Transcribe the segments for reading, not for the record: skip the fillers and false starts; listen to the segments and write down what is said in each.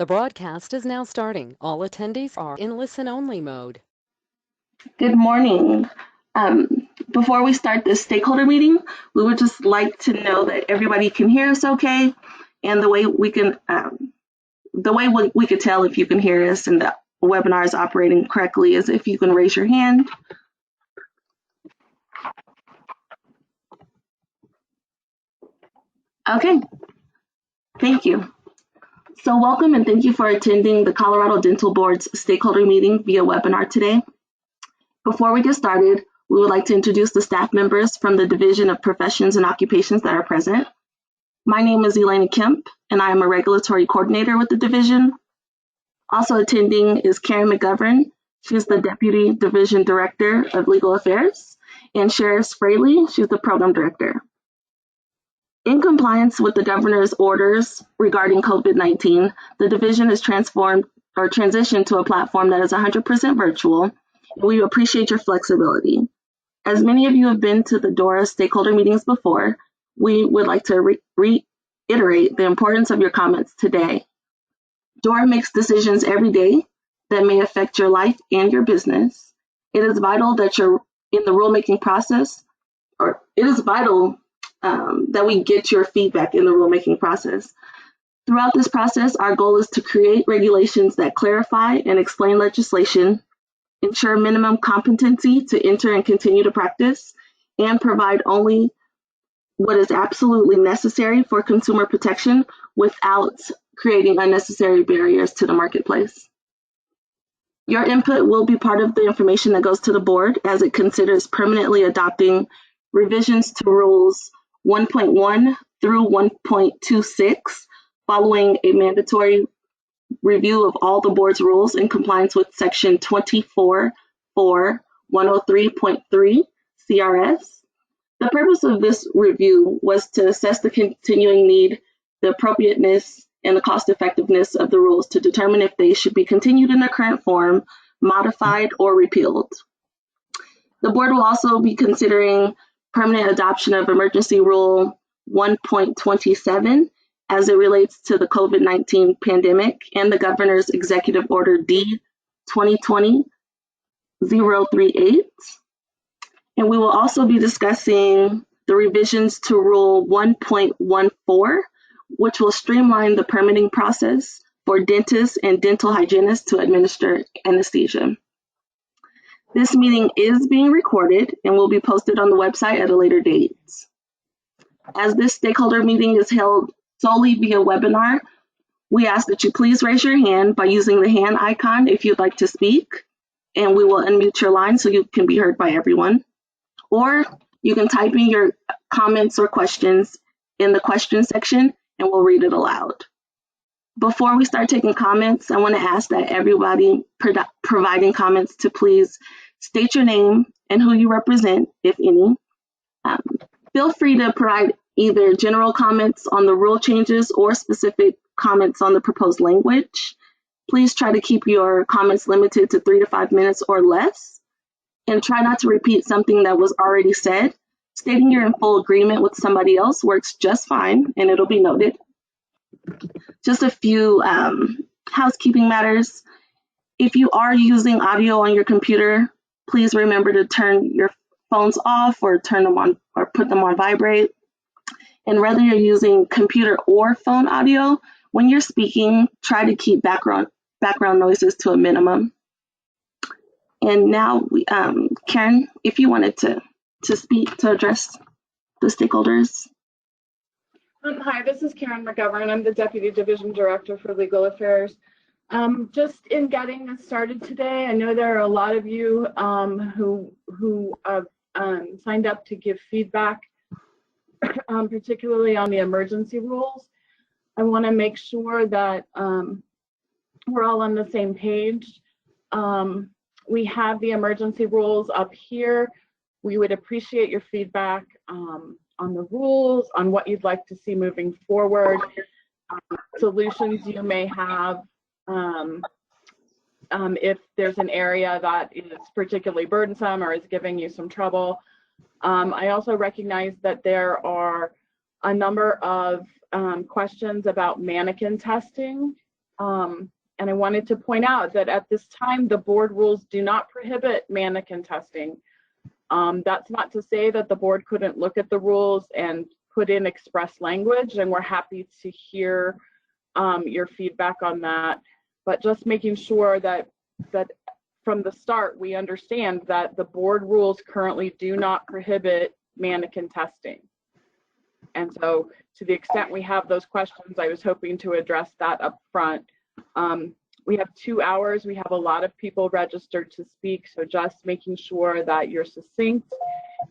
The broadcast is now starting. All attendees are in listen-only mode. Good morning. Before we start this stakeholder meeting, we would just like to know that everybody can hear us okay, and the way we can tell if you can hear us and the webinar is operating correctly is if you can raise your hand. Okay, thank you. So welcome and thank you for attending the Colorado Dental Board's stakeholder meeting via webinar today. Before we get started, we would like to introduce the staff members from the Division of Professions and Occupations that are present. My name is Elena Kemp, and I am a regulatory coordinator with the division. Also attending is Karen McGovern. She's the Deputy Division Director of Legal Affairs, and Sheriff Fraley, she's the Program Director. In compliance with the governor's orders regarding COVID-19, the division has transitioned to a platform that is 100% virtual. We appreciate your flexibility. As many of you have been to the DORA stakeholder meetings before, we would like to reiterate the importance of your comments today. DORA makes decisions every day that may affect your life and your business. It is vital that you're in the rulemaking process, or it is vital that we get your feedback in the rulemaking process. Throughout this process, our goal is to create regulations that clarify and explain legislation, ensure minimum competency to enter and continue to practice, and provide only what is absolutely necessary for consumer protection without creating unnecessary barriers to the marketplace. Your input will be part of the information that goes to the board as it considers permanently adopting revisions to Rules 1.1 through 1.26 following a mandatory review of all the board's rules in compliance with Section 24.4.103.3 CRS. The purpose of this review was to assess the continuing need, the appropriateness, and the cost effectiveness of the rules to determine if they should be continued in their current form, modified, or repealed. The board will also be considering permanent adoption of Emergency Rule 1.27 as it relates to the COVID-19 pandemic and the Governor's Executive Order D 2020-038. And we will also be discussing the revisions to Rule 1.14, which will streamline the permitting process for dentists and dental hygienists to administer anesthesia. This meeting is being recorded and will be posted on the website at a later date. As this stakeholder meeting is held solely via webinar, we ask that you please raise your hand by using the hand icon if you'd like to speak, and we will unmute your line so you can be heard by everyone. Or you can type in your comments or questions in the question section and we'll read it aloud. Before we start taking comments, I want to ask that everybody providing comments to please state your name and who you represent, if any. Feel free to provide either general comments on the rule changes or specific comments on the proposed language. Please try to keep your comments limited to 3 to 5 minutes or less, and try not to repeat something that was already said. Stating you're in full agreement with somebody else works just fine, and it'll be noted. Just a few housekeeping matters. If you are using audio on your computer, please remember to turn your phones off or turn them on or put them on vibrate. And whether you're using computer or phone audio, when you're speaking, try to keep background noises to a minimum. And now, Karen, if you wanted to speak to address the stakeholders. Hi, this is Karen McGovern. I'm the Deputy Division Director for Legal Affairs. Just in getting this started today, I know there are a lot of you who have signed up to give feedback, particularly on the emergency rules. I want to make sure that we're all on the same page. We have the emergency rules up here. We would appreciate your feedback on the rules, on what you'd like to see moving forward, solutions you may have, if there's an area that is particularly burdensome or is giving you some trouble. I also recognize that there are a number of questions about mannequin testing And I wanted to point out that at this time, the board rules do not prohibit mannequin testing. That's not to say that the board couldn't look at the rules and put in express language, and we're happy to hear your feedback on that. But just making sure that from the start, we understand that the board rules currently do not prohibit mannequin testing. And so to the extent we have those questions, I was hoping to address that up front. We have 2 hours. We have a lot of people registered to speak, so just making sure that you're succinct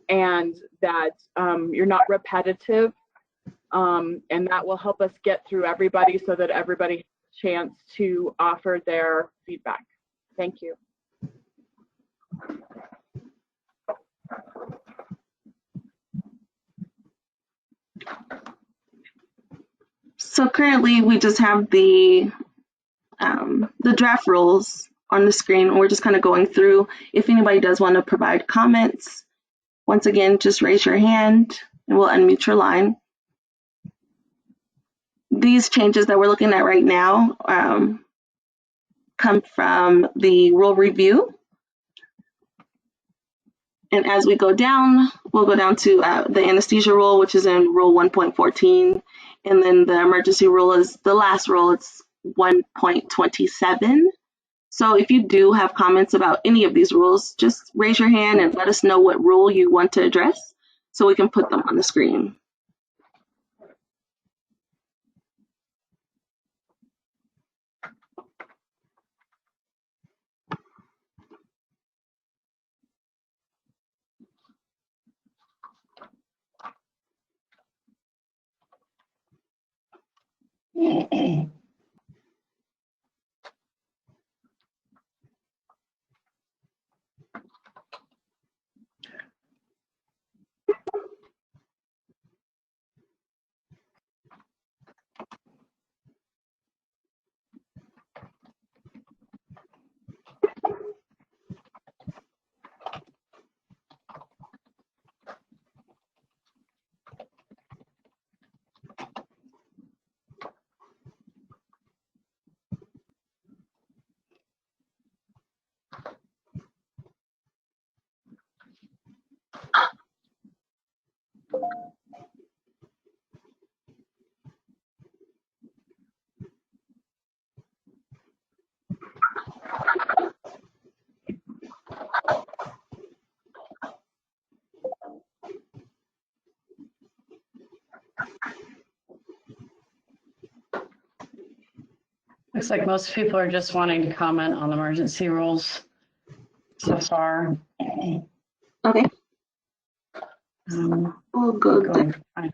and that you're not repetitive, and that will help us get through everybody so that everybody has a chance to offer their feedback. Thank you. So currently we just have the draft rules on the screen, and we're just kind of going through. If anybody does want to provide comments, once again, just raise your hand and we'll unmute your line. These changes that we're looking at right now come from the rule review. And as we go down, we'll go down to the anesthesia rule, which is in Rule 1.14. And then the emergency rule is the last rule. It's 1.27. So if you do have comments about any of these rules, just raise your hand and let us know what rule you want to address so we can put them on the screen. Looks like most people are just wanting to comment on emergency rules so far. Okay. We'll We'll go go there. and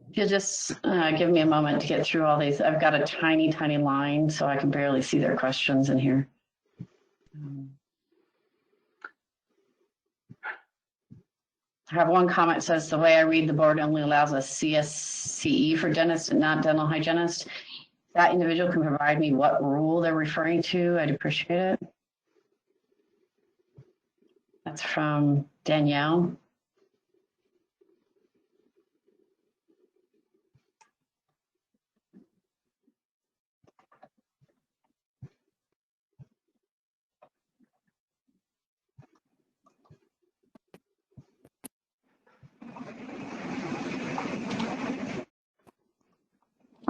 If you'll just give me a moment to get through all these. I've got a tiny, tiny line, so I can barely see their questions in here. I have one comment that says, the way I read the board only allows a CSCE for dentists and not dental hygienist. That individual can provide me what rule they're referring to. I'd appreciate it. That's from Danielle.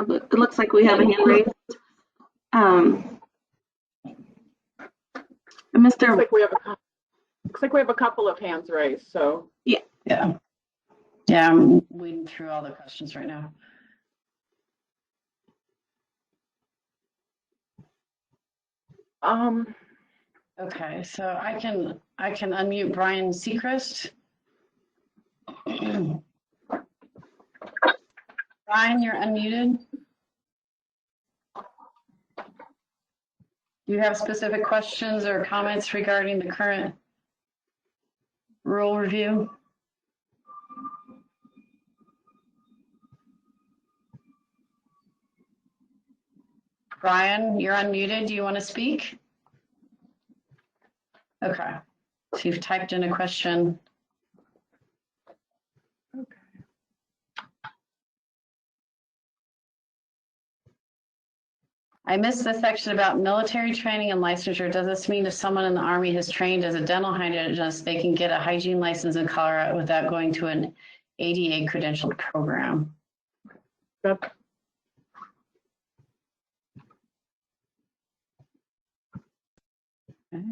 It looks like we have a hand raised. Mr. Looks like we have a couple of hands raised. So Yeah, I'm weeding through all the questions right now. Okay, so I can unmute Brian Seacrest. Brian, you're unmuted. Do you have specific questions or comments regarding the current rule review? Brian, you're unmuted. Do you want to speak? Okay. So you've typed in a question. Okay. I missed the section about military training and licensure. Does this mean if someone in the Army has trained as a dental hygienist, they can get a hygiene license in Colorado without going to an ADA credentialed program? That's Okay.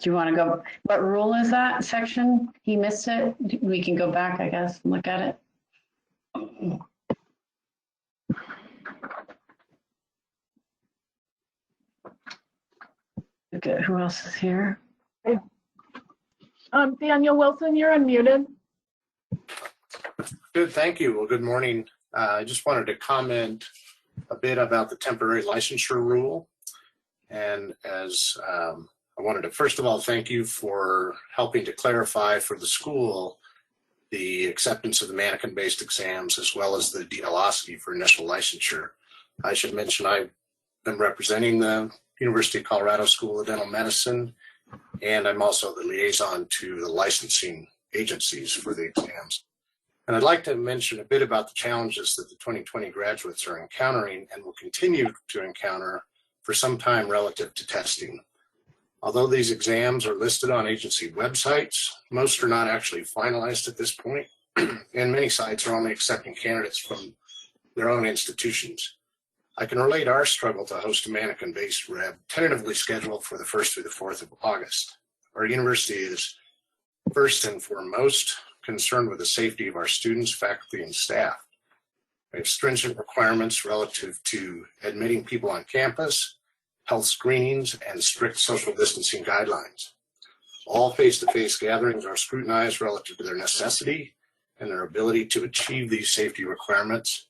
Do you want to go? What rule is that section? He missed it. We can go back, I guess, and look at it. Okay, who else is here? Daniel Wilson, you're unmuted. Good, thank you. Well, good morning. I just wanted to comment a bit about the temporary licensure rule. And as I wanted to, first of all, thank you for helping to clarify for the school the acceptance of the mannequin-based exams as well as the DLOSCI for initial licensure. I should mention I've been representing the University of Colorado School of Dental Medicine, and I'm also the liaison to the licensing agencies for the exams. And I'd like to mention a bit about the challenges that the 2020 graduates are encountering and will continue to encounter for some time relative to testing. Although these exams are listed on agency websites, most are not actually finalized at this point, and many sites are only accepting candidates from their own institutions. I can relate our struggle to host a mannequin-based rep tentatively scheduled for the 1st through the 4th of August. Our university is first and foremost concerned with the safety of our students, faculty, and staff. We have stringent requirements relative to admitting people on campus, health screenings, and strict social distancing guidelines. All face-to-face gatherings are scrutinized relative to their necessity and their ability to achieve these safety requirements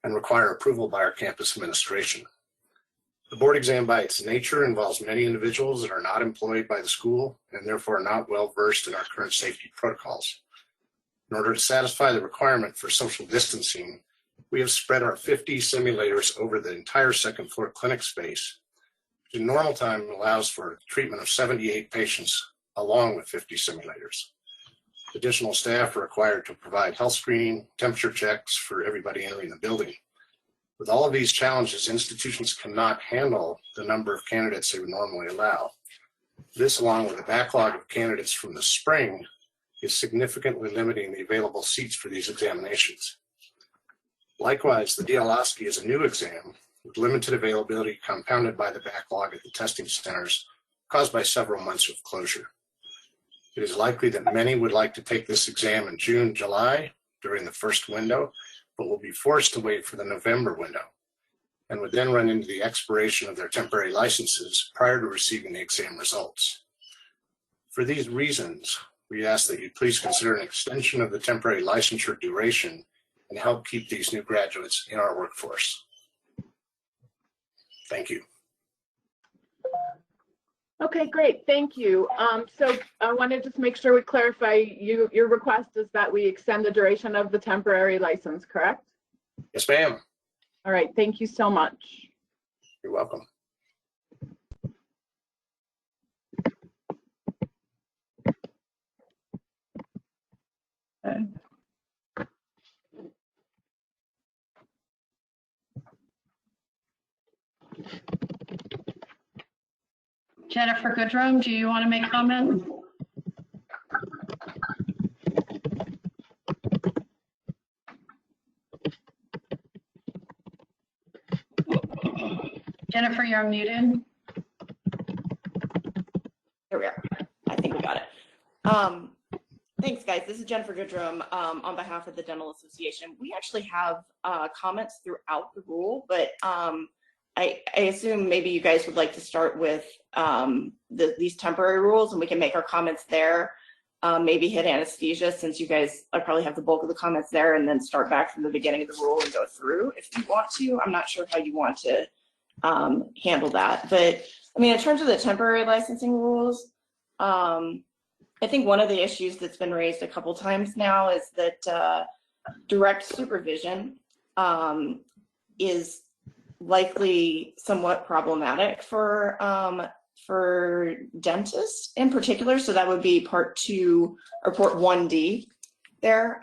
and require approval by our campus administration. The board exam by its nature involves many individuals that are not employed by the school and therefore are not well versed in our current safety protocols. In order to satisfy the requirement for social distancing, we have spread our 50 simulators over the entire second floor clinic space, which in normal time allows for treatment of 78 patients along with 50 simulators. Additional staff are required to provide health screening, temperature checks for everybody entering the building. With all of these challenges, institutions cannot handle the number of candidates they would normally allow. This, along with a backlog of candidates from the spring, is significantly limiting the available seats for these examinations. Likewise, the DLOSCI is a new exam with limited availability compounded by the backlog at the testing centers caused by several months of closure. It is likely that many would like to take this exam in June, July during the first window, but will be forced to wait for the November window and would then run into the expiration of their temporary licenses prior to receiving the exam results. For these reasons, we ask that you please consider an extension of the temporary licensure duration and help keep these new graduates in our workforce. Thank you. Okay, great. Thank you. So I want to just make sure we clarify your request is that we extend the duration of the temporary license, correct? Yes, ma'am. All right. Thank you so much. You're welcome. Okay. Jennifer Goodrum, do you want to make a comment? Jennifer, you're muted. Here we are. I think we got it. Thanks, guys. This is Jennifer Goodrum on behalf of the Dental Association. We actually have comments throughout the rule, but I assume maybe you guys would like to start with these temporary rules, and we can make our comments there. Maybe hit anesthesia, since you guys probably have the bulk of the comments there, and then start back from the beginning of the rule and go through if you want to. I'm not sure how you want to handle that. But I mean, in terms of the temporary licensing rules, I think one of the issues that's been raised a couple times now is that direct supervision is likely somewhat problematic for dentists in particular. So that would be part 2 or part 1D there.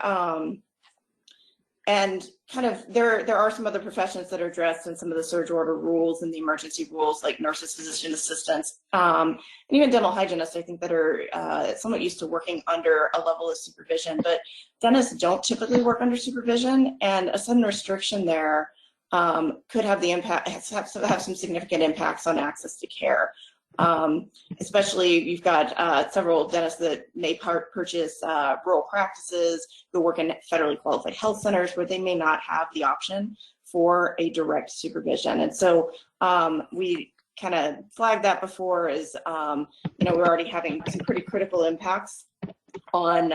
And kind of there are some other professions that are addressed in some of the surge order rules and the emergency rules, like nurses, physician assistants, and even dental hygienists, I think, that are somewhat used to working under a level of supervision. But dentists don't typically work under supervision, and a sudden restriction there could have the impact, have some significant impacts on access to care. Especially you've got several dentists that may purchase rural practices who work in federally qualified health centers where they may not have the option for a direct supervision. And so we kind of flagged that before as, we're already having some pretty critical impacts on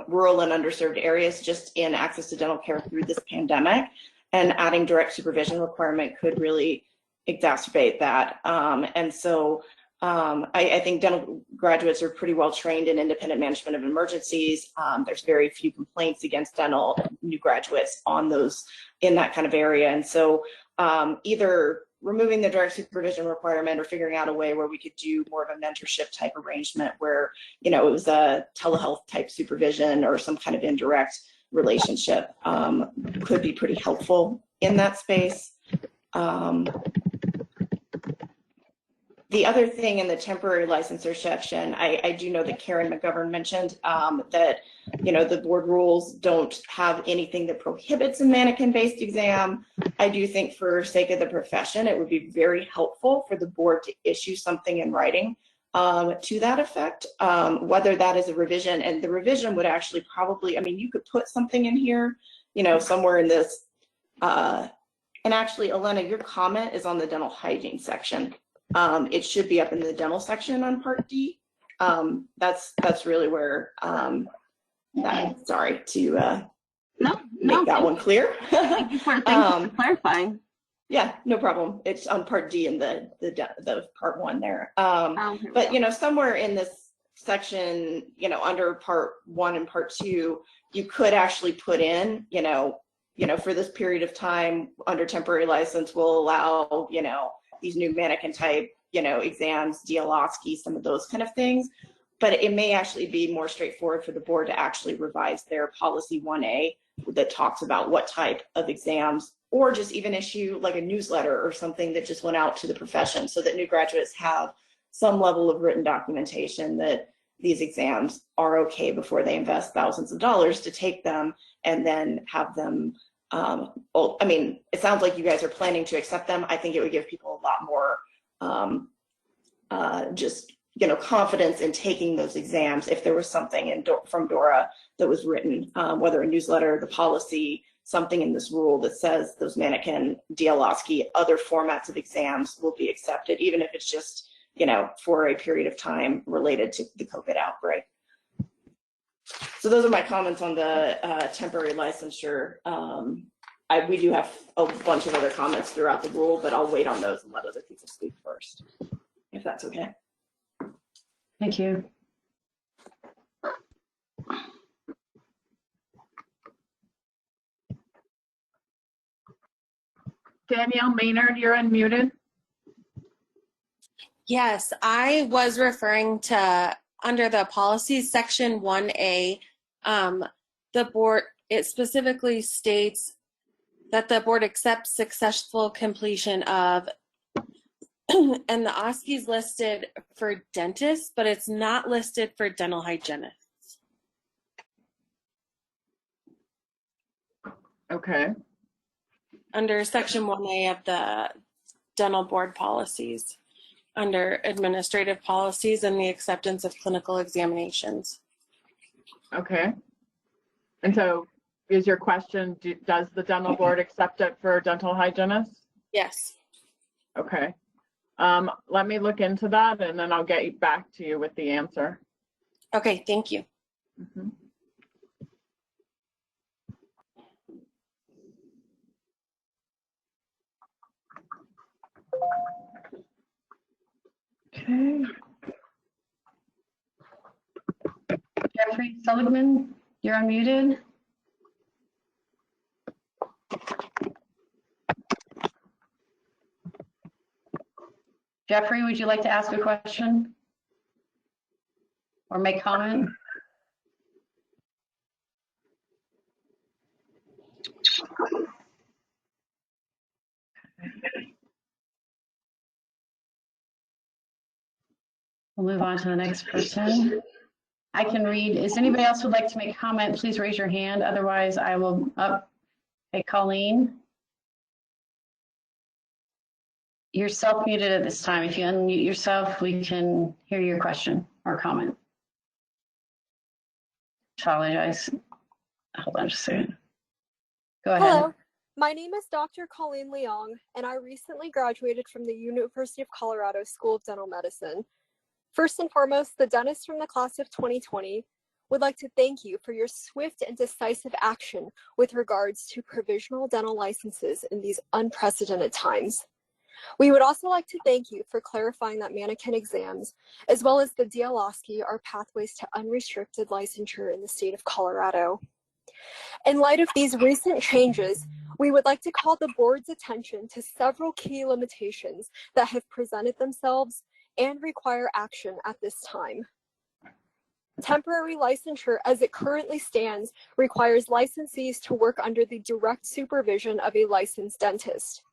rural and underserved areas just in access to dental care through this pandemic, and adding direct supervision requirement could really exacerbate that. And so I think dental graduates are pretty well trained in independent management of emergencies. There's very few complaints against dental new graduates on those in that kind of area. And so either removing the direct supervision requirement or figuring out a way where we could do more of a mentorship type arrangement where, it was a telehealth type supervision or some kind of indirect relationship could be pretty helpful in that space. The other thing in the temporary licensure section, I do know that Karen McGovern mentioned that, the board rules don't have anything that prohibits a mannequin-based exam. I do think for sake of the profession, it would be very helpful for the board to issue something in writing to that effect, whether that is a revision. And the revision would actually probably, you could put something in here, somewhere in this. And actually, Elena, your comment is on the dental hygiene section. It should be up in the dental section on Part D. That's really where sorry to make that one clear. Thank you for clarifying. Yeah, no problem. It's on Part D in the Part 1 there. But somewhere in this section, under Part 1 and Part 2, you could actually put in, for this period of time under temporary license will allow, these new mannequin type, exams, DLOSCI, some of those kind of things. But it may actually be more straightforward for the board to actually revise their policy 1A that talks about what type of exams, or just even issue like a newsletter or something that just went out to the profession so that new graduates have some level of written documentation that these exams are okay before they invest thousands of dollars to take them, and then have them it sounds like you guys are planning to accept them. I think it would give people a lot more confidence in taking those exams if there was something from DORA that was written, whether a newsletter, the policy, something in this rule that says those mannequin, DLOSCI, other formats of exams will be accepted, even if it's just, for a period of time related to the COVID outbreak. So those are my comments on the temporary licensure. We do have a bunch of other comments throughout the rule, but I'll wait on those and let other people speak first, if that's okay. Thank you. Danielle Maynard, you're unmuted. Yes, I was referring to under the policies section 1A, the board, it specifically states that the board accepts successful completion of, and the OSCE is listed for dentists, but it's not listed for dental hygienists. Okay. Under section 1A of the dental board policies, under administrative policies and the acceptance of clinical examinations. Okay. And so is your question, does the dental board accept it for dental hygienists? Yes. Okay. Let me look into that and then I'll get back to you with the answer. Okay, thank you. Mm-hmm. Okay. Jeffrey Seligman, you're unmuted. Jeffrey, would you like to ask a question or make comment? We'll move on to the next person. I can read. Is anybody else would like to make comment? Please raise your hand. Otherwise, I will up. Hey, Colleen. You're self-muted at this time. If you unmute yourself, we can hear your question or comment. Apologize. Hold on just a second. Go ahead. Hello, my name is Dr. Colleen Leong, and I recently graduated from the University of Colorado School of Dental Medicine. First and foremost, the dentists from the class of 2020 would like to thank you for your swift and decisive action with regards to provisional dental licenses in these unprecedented times. We would also like to thank you for clarifying that mannequin exams, as well as the DLOSCI, are pathways to unrestricted licensure in the state of Colorado. In light of these recent changes, we would like to call the board's attention to several key limitations that have presented themselves and require action at this time. Temporary licensure as it currently stands requires licensees to work under the direct supervision of a licensed dentist.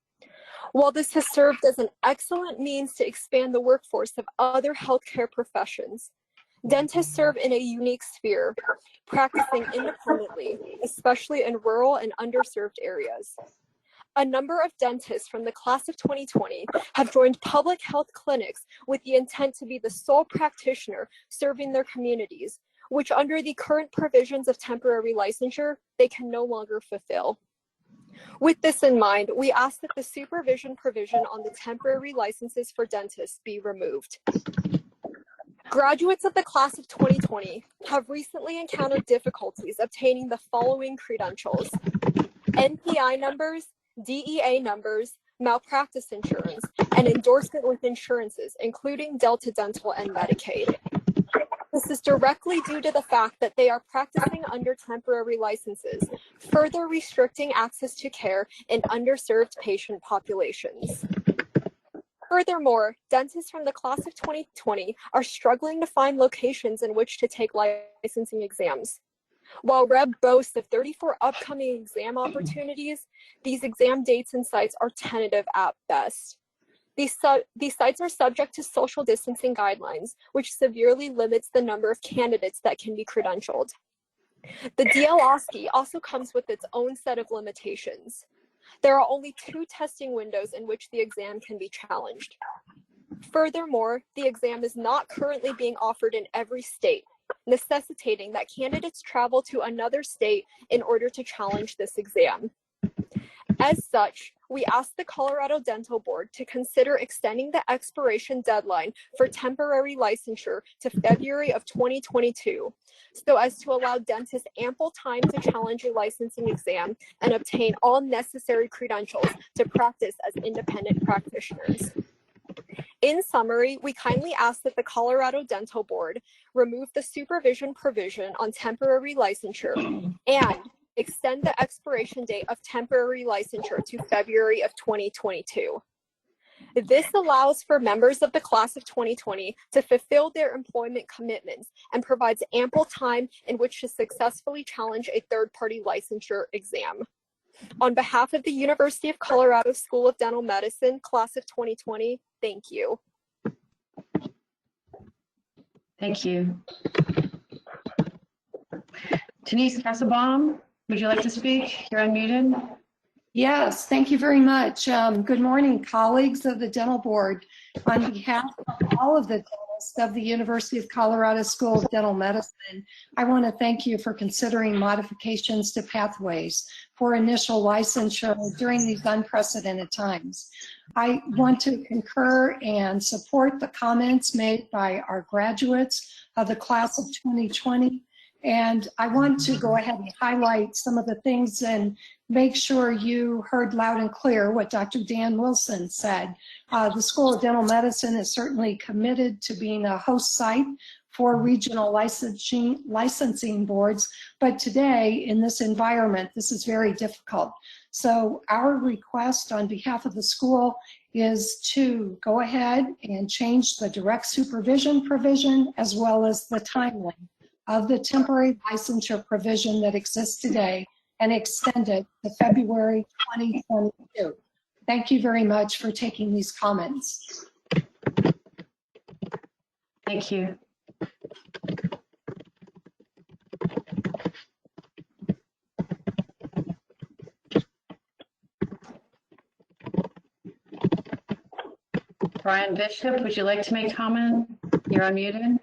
While this has served as an excellent means to expand the workforce of other healthcare professions, dentists serve in a unique sphere, practicing independently, especially in rural and underserved areas. A number of dentists from the class of 2020 have joined public health clinics with the intent to be the sole practitioner serving their communities, which under the current provisions of temporary licensure, they can no longer fulfill. With this in mind, we ask that the supervision provision on the temporary licenses for dentists be removed. Graduates of the class of 2020 have recently encountered difficulties obtaining the following credentials: NPI numbers, DEA numbers, malpractice insurance, and endorsement with insurances, including Delta Dental and Medicaid. This is directly due to the fact that they are practicing under temporary licenses, further restricting access to care in underserved patient populations. Furthermore, dentists from the class of 2020 are struggling to find locations in which to take licensing exams. While REB boasts of 34 upcoming exam opportunities, these exam dates and sites are tentative at best. These sites are subject to social distancing guidelines, which severely limits the number of candidates that can be credentialed. The DLOSCI also comes with its own set of limitations. There are only 2 testing windows in which the exam can be challenged. Furthermore, the exam is not currently being offered in every state, necessitating that candidates travel to another state in order to challenge this exam. As such, we ask the Colorado Dental Board to consider extending the expiration deadline for temporary licensure to February of 2022, so as to allow dentists ample time to challenge a licensing exam and obtain all necessary credentials to practice as independent practitioners. In summary, we kindly ask that the Colorado Dental Board remove the supervision provision on temporary licensure and extend the expiration date of temporary licensure to February of 2022. This allows for members of the class of 2020 to fulfill their employment commitments and provides ample time in which to successfully challenge a third-party licensure exam. On behalf of the University of Colorado School of Dental Medicine, class of 2020, thank you. Thank you. Denise Kassabaum, would you like to speak? You're unmuted. Yes, thank you very much. Good morning, colleagues of the Dental Board. On behalf of all of the dentists of the University of Colorado School of Dental Medicine, I want to thank you for considering modifications to pathways for initial licensure during these unprecedented times. I want to concur and support the comments made by our graduates of the class of 2020. And I want to go ahead and highlight some of the things and make sure you heard loud and clear what Dr. Dan Wilson said. The School of Dental Medicine is certainly committed to being a host site for regional licensing boards, but today in this environment, this is very difficult. So our request on behalf of the school is to go ahead and change the direct supervision provision as well as the timeline of the temporary licensure provision that exists today and extend it to February 2022. Thank you very much for taking these comments. Thank you. Brian Bishop, would you like to make comment? You're unmuted.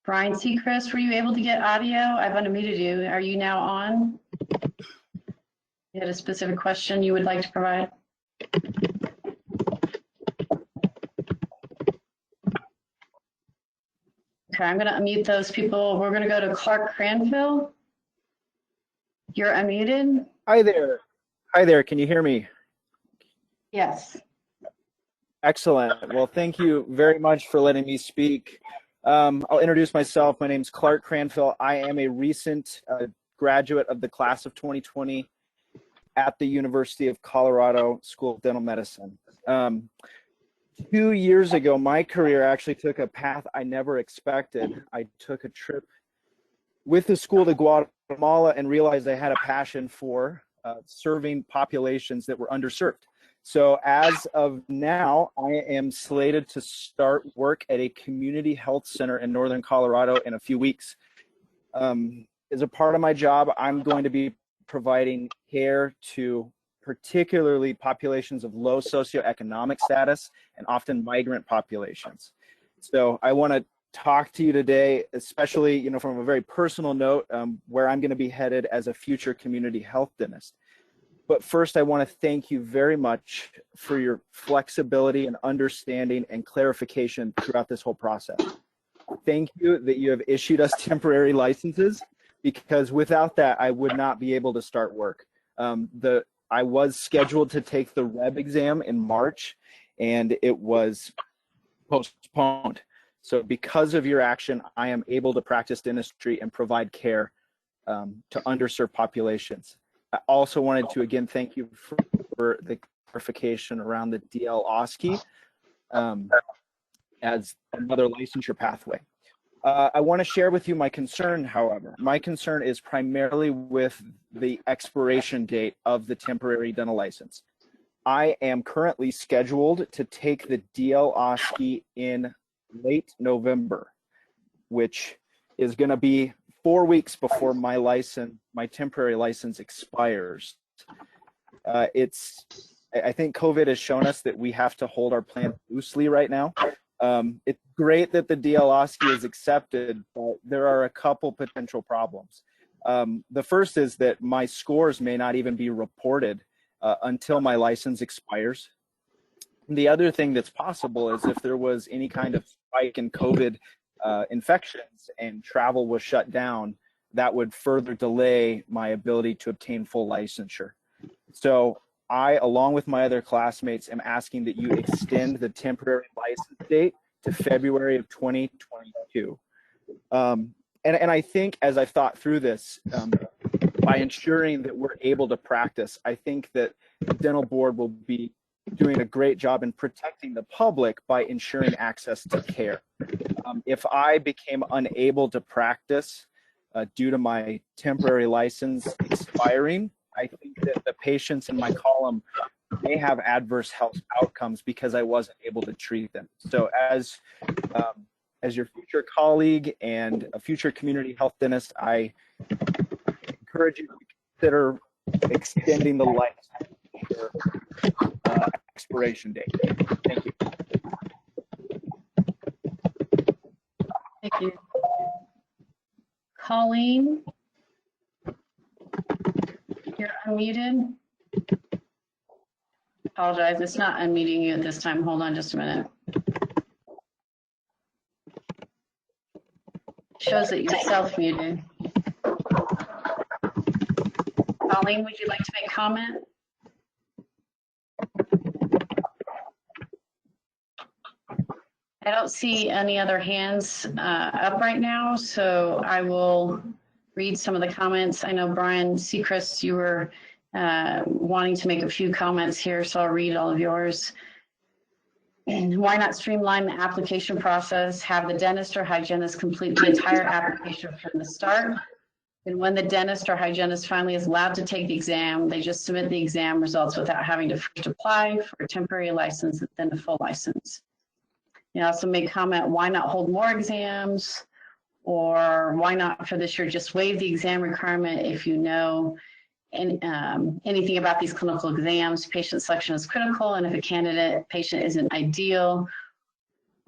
Brian Seacrest, were you able to get audio? I've unmuted you. Are you now on? You had a specific question you would like to provide? Okay, I'm going to unmute those people. We're going to go to Clark Cranfield. You're unmuted. Hi there. Hi there. Can you hear me? Yes. Excellent. Well, thank you very much for letting me speak. I'll introduce myself. My name is Clark Cranfield. I am a recent graduate of the class of 2020 at the University of Colorado School of Dental Medicine. 2 years ago, my career actually took a path I never expected. I took a trip with the school to Guatemala and realized I had a passion for serving populations that were underserved. So as of now, I am slated to start work at a community health center in Northern Colorado in a few weeks. As a part of my job, I'm going to be providing care to particularly populations of low socioeconomic status and often migrant populations. So I want to talk to you today, especially, from a very personal note, where I'm going to be headed as a future community health dentist. But first, I want to thank you very much for your flexibility and understanding and clarification throughout this whole process. Thank you that you have issued us temporary licenses, because without that, I would not be able to start work. I was scheduled to take the REB exam in March, and it was postponed. So because of your action, I am able to practice dentistry and provide care to underserved populations. I also wanted to again thank you for the clarification around the DL OSCE as another licensure pathway. I want to share with you my concern, however. My concern is primarily with the expiration date of the temporary dental license. I am currently scheduled to take the DL OSCE in late November, which is going to be 4 weeks before my temporary license expires. I think COVID has shown us that we have to hold our plan loosely right now. It's great that the DL OSCE is accepted, but there are a couple potential problems. The first is that my scores may not even be reported until my license expires. The other thing that's possible is if there was any kind of spike in COVID infections and travel was shut down, that would further delay my ability to obtain full licensure. So I, along with my other classmates, am asking that you extend the temporary license date to February of 2022. And I think as I've thought through this, by ensuring that we're able to practice, I think that the dental board will be doing a great job in protecting the public by ensuring access to care. If I became unable to practice due to my temporary license expiring, I think that the patients in my column may have adverse health outcomes because I wasn't able to treat them. So as your future colleague and a future community health dentist, I encourage you to consider extending the licensure expiration date. Thank you. Thank you. Colleen, you're unmuted. Apologize, it's not unmuting you at this time. Hold on just a minute. Shows that you're self-muted. Colleen, would you like to make comment? I don't see any other hands up right now, so I will read some of the comments. I know Brian Seacrest, you were wanting to make a few comments here, so I'll read all of yours. And why not streamline the application process, have the dentist or hygienist complete the entire application from the start? And when the dentist or hygienist finally is allowed to take the exam, they just submit the exam results without having to first apply for a temporary license and then a full license. You also may comment, why not hold more exams? Or why not for this year just waive the exam requirement if you know anything about these clinical exams? Patient selection is critical, and if a candidate patient isn't ideal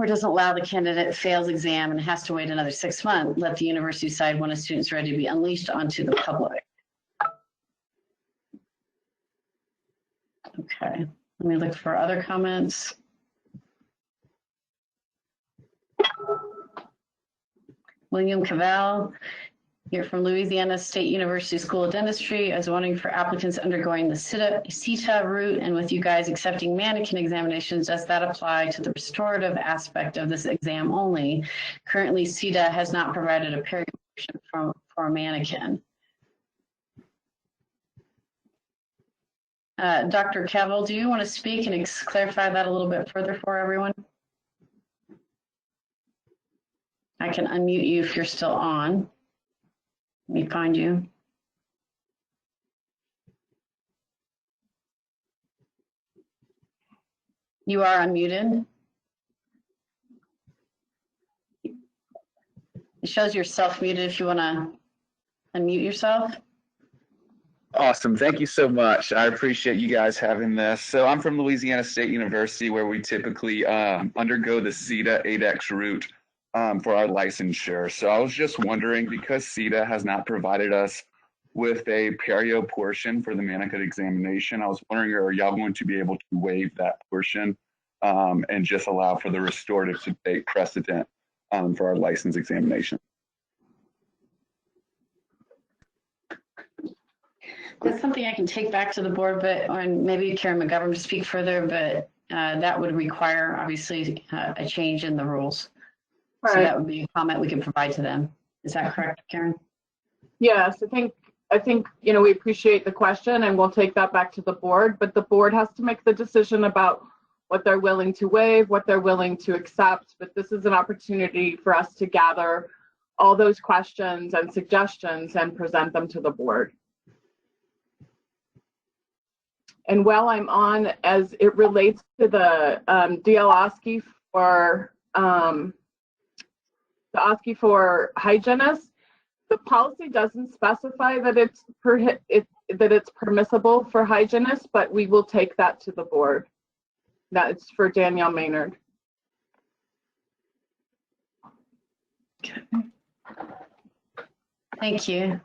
or doesn't allow the candidate fails exam and has to wait another 6 months, let the university decide when a student's ready to be unleashed onto the public. Okay, let me look for other comments. William Cavell, here from Louisiana State University School of Dentistry. I was wondering for applicants undergoing the CETA route and with you guys accepting mannequin examinations, does that apply to the restorative aspect of this exam only? Currently, CETA has not provided a period for a mannequin. Dr. Cavell, do you want to speak and clarify that a little bit further for everyone? I can unmute you if you're still on. Let me find you. You are unmuted. It shows you're self-muted if you want to unmute yourself. Awesome. Thank you so much. I appreciate you guys having this. So I'm from Louisiana State University, where we typically undergo the CETA 8X route for our licensure. So I was just wondering, because CETA has not provided us with a perio portion for the mannequin examination, I was wondering, are y'all going to be able to waive that portion and just allow for the restorative to take precedent for our license examination? That's something I can take back to the board, but or maybe Karen McGovern to speak further, but that would require obviously a change in the rules. Right. So that would be a comment we can provide to them. Is that correct, Karen? Yes, I think you know, we appreciate the question and we'll take that back to the board, but the board has to make the decision about what they're willing to waive, what they're willing to accept. But this is an opportunity for us to gather all those questions and suggestions and present them to the board. And while I'm on, as it relates to the DL OSCE for the OSCE for hygienists, the policy doesn't specify that it's permissible for hygienists, but we will take that to the board. That's for Danielle Maynard. Okay. Thank you.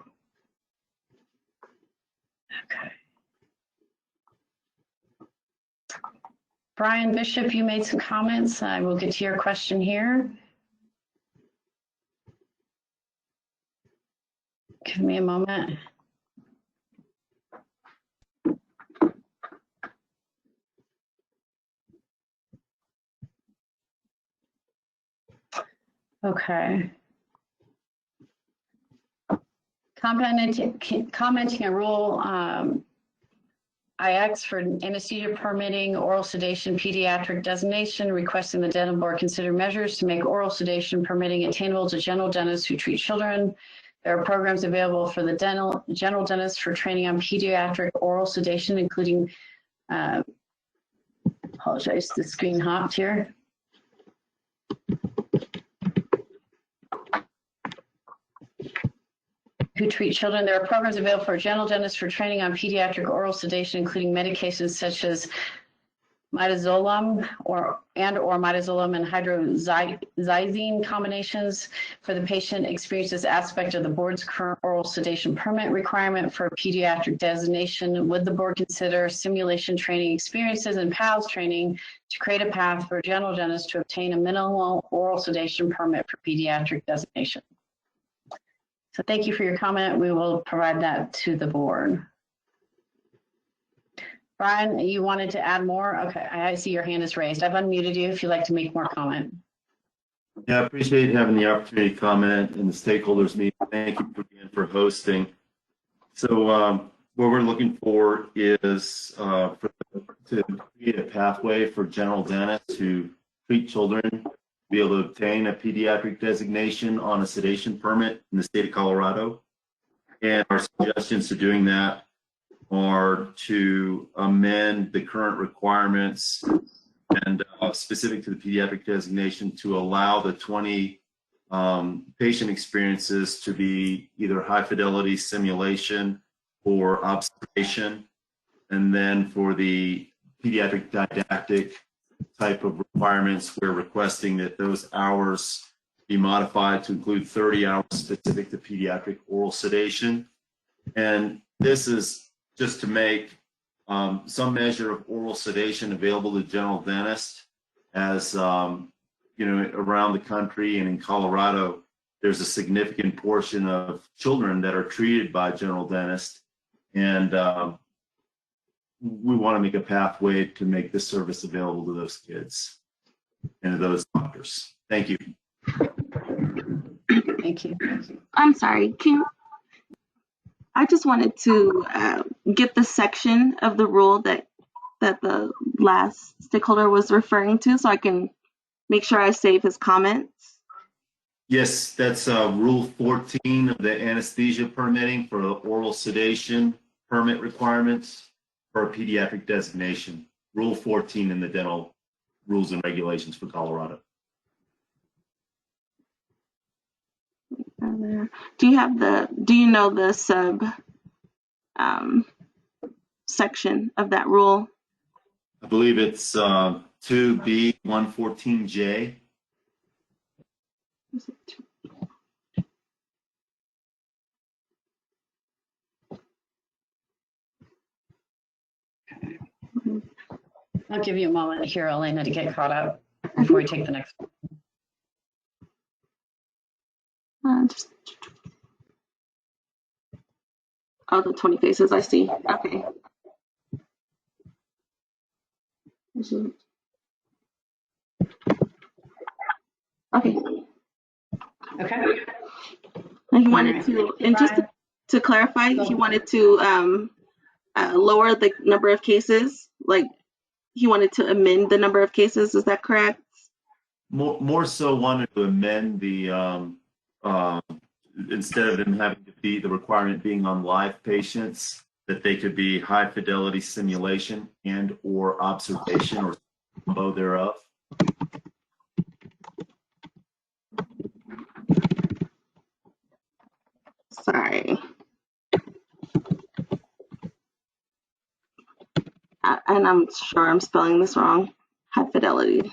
Okay. Brian Bishop, you made some comments. I will get to your question here. Give me a moment. Okay. Commenting on Rule IX for anesthesia permitting, oral sedation, pediatric designation, requesting the dental board consider measures to make oral sedation permitting attainable to general dentists who treat children. There are programs available for the general dentist for training on pediatric oral sedation, including, apologize, the screen hopped here. Who treat children. There are programs available for general dentists for training on pediatric oral sedation, including medications such as midazolam or midazolam and hydroxyzine combinations for the patient experiences aspect of the board's current oral sedation permit requirement for pediatric designation. Would the board consider simulation training experiences and PALS training to create a path for general dentists to obtain a minimal oral sedation permit for pediatric designation? So thank you for your comment. We will provide that to the board. Brian, you wanted to add more? Okay, I see your hand is raised. I've unmuted you if you'd like to make more comment. Yeah, I appreciate having the opportunity to comment in the stakeholders meeting. Thank you again for hosting. So what we're looking for is to create a pathway for general dentists who treat children to be able to obtain a pediatric designation on a sedation permit in the state of Colorado. And our suggestions to doing that are to amend the current requirements and specific to the pediatric designation to allow the 20 patient experiences to be either high fidelity simulation or observation. And then for the pediatric didactic type of requirements, we're requesting that those hours be modified to include 30 hours specific to pediatric oral sedation. And this is just to make some measure of oral sedation available to general dentists, as you know, around the country and in Colorado, there's a significant portion of children that are treated by general dentists, and we want to make a pathway to make this service available to those kids and to those doctors. Thank you. Thank you. I'm sorry. I just wanted to get the section of the rule that the last stakeholder was referring to, so I can make sure I save his comments. Yes, that's Rule 14 of the anesthesia permitting for the oral sedation permit requirements for a pediatric designation. Rule 14 in the dental rules and regulations for Colorado. Do you know the sub section of that rule? I believe it's 2B 114J. I'll give you a moment here, Elena, to get caught up before we take the next one. Oh, the 20 faces, I see. Okay. Okay. Okay. He wanted to, and just to clarify, he wanted to lower the number of cases. Like, he wanted to amend the number of cases. Is that correct? More so wanted to amend the instead of them having to be the requirement being on live patients, that they could be high fidelity simulation and or observation or combo thereof. Sorry. And I'm sure I'm spelling this wrong. High fidelity.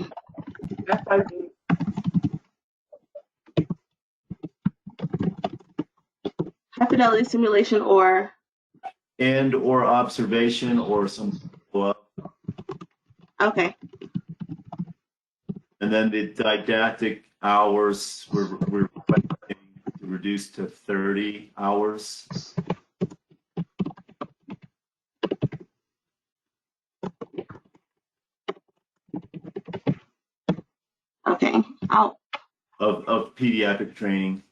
High fidelity simulation or And or observation or some okay. And then the didactic hours we're requesting to reduce to 30 hours. Okay. Of pediatric training.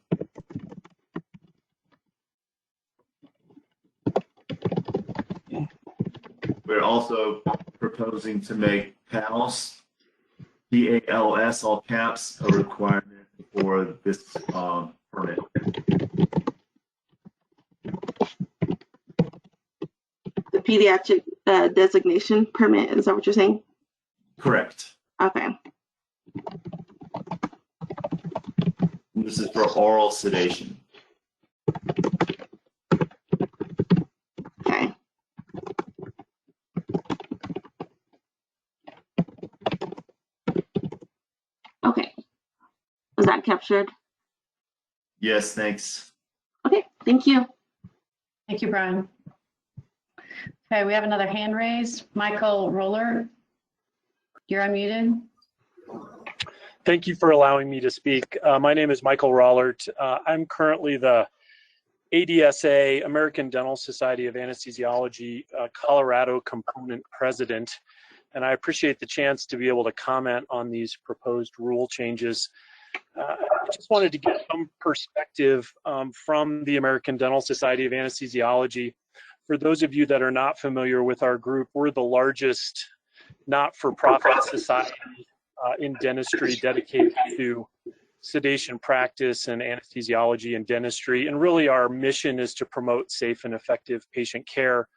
We're also proposing to make PALS, P-A-L-S, all caps, a requirement for this permit. The pediatric designation permit, is that what you're saying? Correct. Okay. And this is for oral sedation. Okay. Okay. Was that captured? Yes, thanks. Okay, thank you. Thank you, Brian. Okay, we have another hand raised. Michael Roller, you're unmuted. Thank you for allowing me to speak. My name is Michael Rollert. I'm currently the ADSA, American Dental Society of Anesthesiology, Colorado component president, and I appreciate the chance to be able to comment on these proposed rule changes. I just wanted to get some perspective from the American Dental Society of Anesthesiology. For those of you that are not familiar with our group, we're the largest not-for-profit society in dentistry dedicated to sedation practice and anesthesiology and dentistry. And really our mission is to promote safe and effective patient care.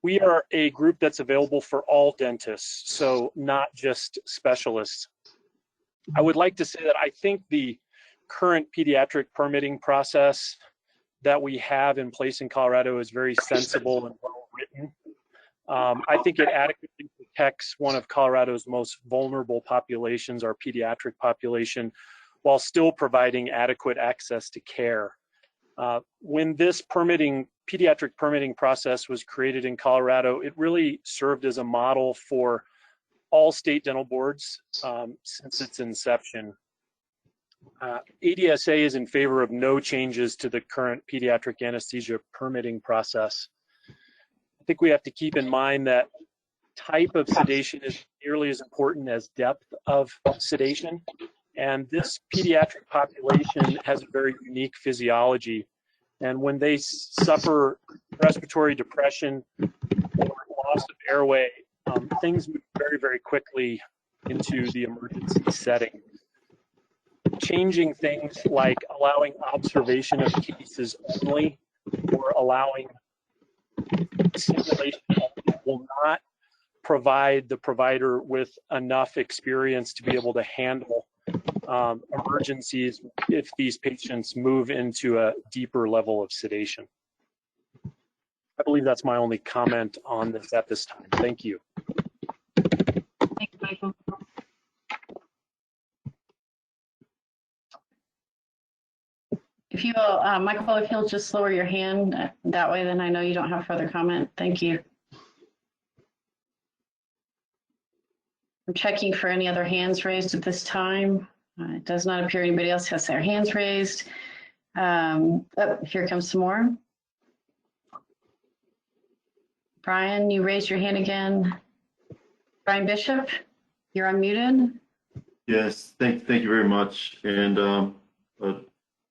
We are a group that's available for all dentists, so not just specialists. I would like to say that I think the current pediatric permitting process that we have in place in Colorado is very sensible and well written. I think it adequately protects one of Colorado's most vulnerable populations, our pediatric population, while still providing adequate access to care. When this pediatric permitting process was created in Colorado, it really served as a model for all state dental boards since its inception. ADSA is in favor of no changes to the current pediatric anesthesia permitting process. I think we have to keep in mind that type of sedation is nearly as important as depth of sedation. And this pediatric population has a very unique physiology. And when they suffer respiratory depression or loss of airway, things move very, very quickly into the emergency setting. Changing things like allowing observation of cases only or allowing simulation will not provide the provider with enough experience to be able to handle emergencies if these patients move into a deeper level of sedation. I believe that's my only comment on this at this time. Thank you. Thank you, Michael. If you will, Michael, if you'll just lower your hand, that way then I know you don't have further comment. Thank you. I'm checking for any other hands raised at this time. It does not appear anybody else has their hands raised. Oh, here comes some more. Brian, you raised your hand again. Brian Bishop, you're unmuted. Yes, thank you very much. And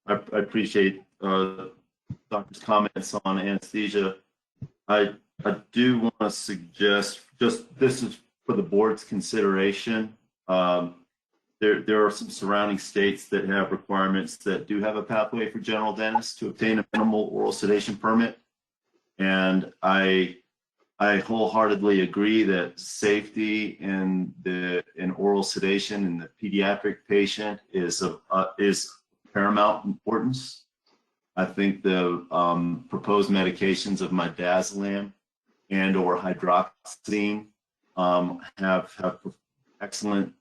I appreciate Doctor's comments on anesthesia. I do want to suggest, just this is for the board's consideration. There are some surrounding states that have requirements that do have a pathway for general dentists to obtain a minimal oral sedation permit. And I wholeheartely agree that safety in oral sedation in the pediatric patient is paramount importance. I think the proposed medications of midazolam and or hydroxyzine have excellent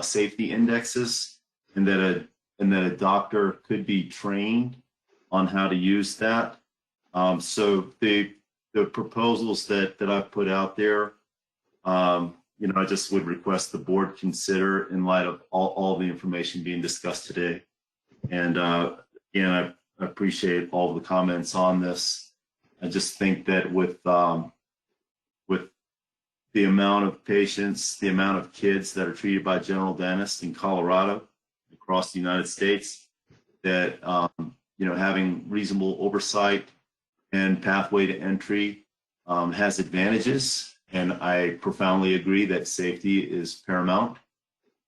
safety indexes, and that a doctor could be trained on how to use that. So the proposals that I've put out there, I just would request the board consider in light of all the information being discussed today. And again, I appreciate all the comments on this. I just think that with the amount of patients, the amount of kids that are treated by general dentists in Colorado, across the United States, that having reasonable oversight and pathway to entry has advantages. And I profoundly agree that safety is paramount,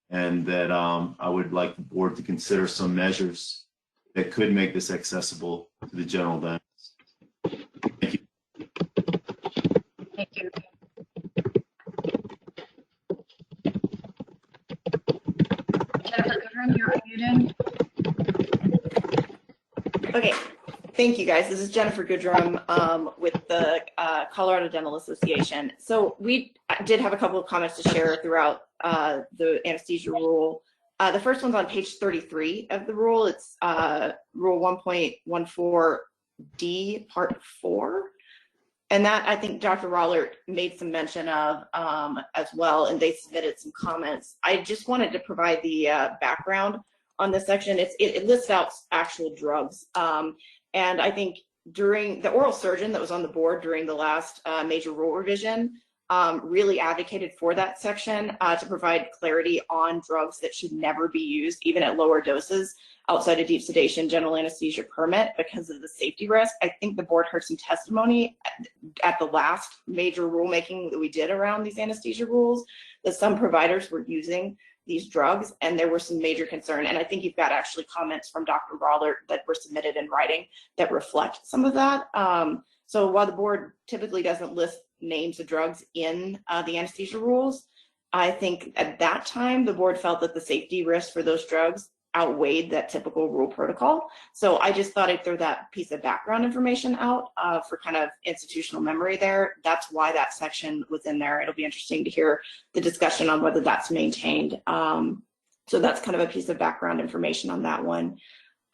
and that I would like the board to consider some measures that could make this accessible to the general dentist. Thank you. Thank you. Jennifer Goodrum, you're unmuted. Okay, thank you guys. This is Jennifer Goodrum with the Colorado Dental Association. So we did have a couple of comments to share throughout the anesthesia rule. The first one's on page 33 of the rule. It's Rule 1.14D, Part 4. And that, I think Dr. Rollert made some mention of as well, and they submitted some comments. I just wanted to provide the background on this section. It lists out actual drugs. And I think during the oral surgeon that was on the board during the last major rule revision really advocated for that section to provide clarity on drugs that should never be used, even at lower doses, outside of deep sedation, general anesthesia permit because of the safety risk. I think the board heard some testimony at the last major rulemaking that we did around these anesthesia rules that some providers were using these drugs, and there were some major concern. And I think you've got actually comments from Dr. Rollert that were submitted in writing that reflect some of that. So while the board typically doesn't list names of drugs in the anesthesia rules, I think at that time the board felt that the safety risk for those drugs outweighed that typical rule protocol. So I just thought I'd throw that piece of background information out for kind of institutional memory there. That's why that section was in there. It'll be interesting to hear the discussion on whether that's maintained. So that's kind of a piece of background information on that one.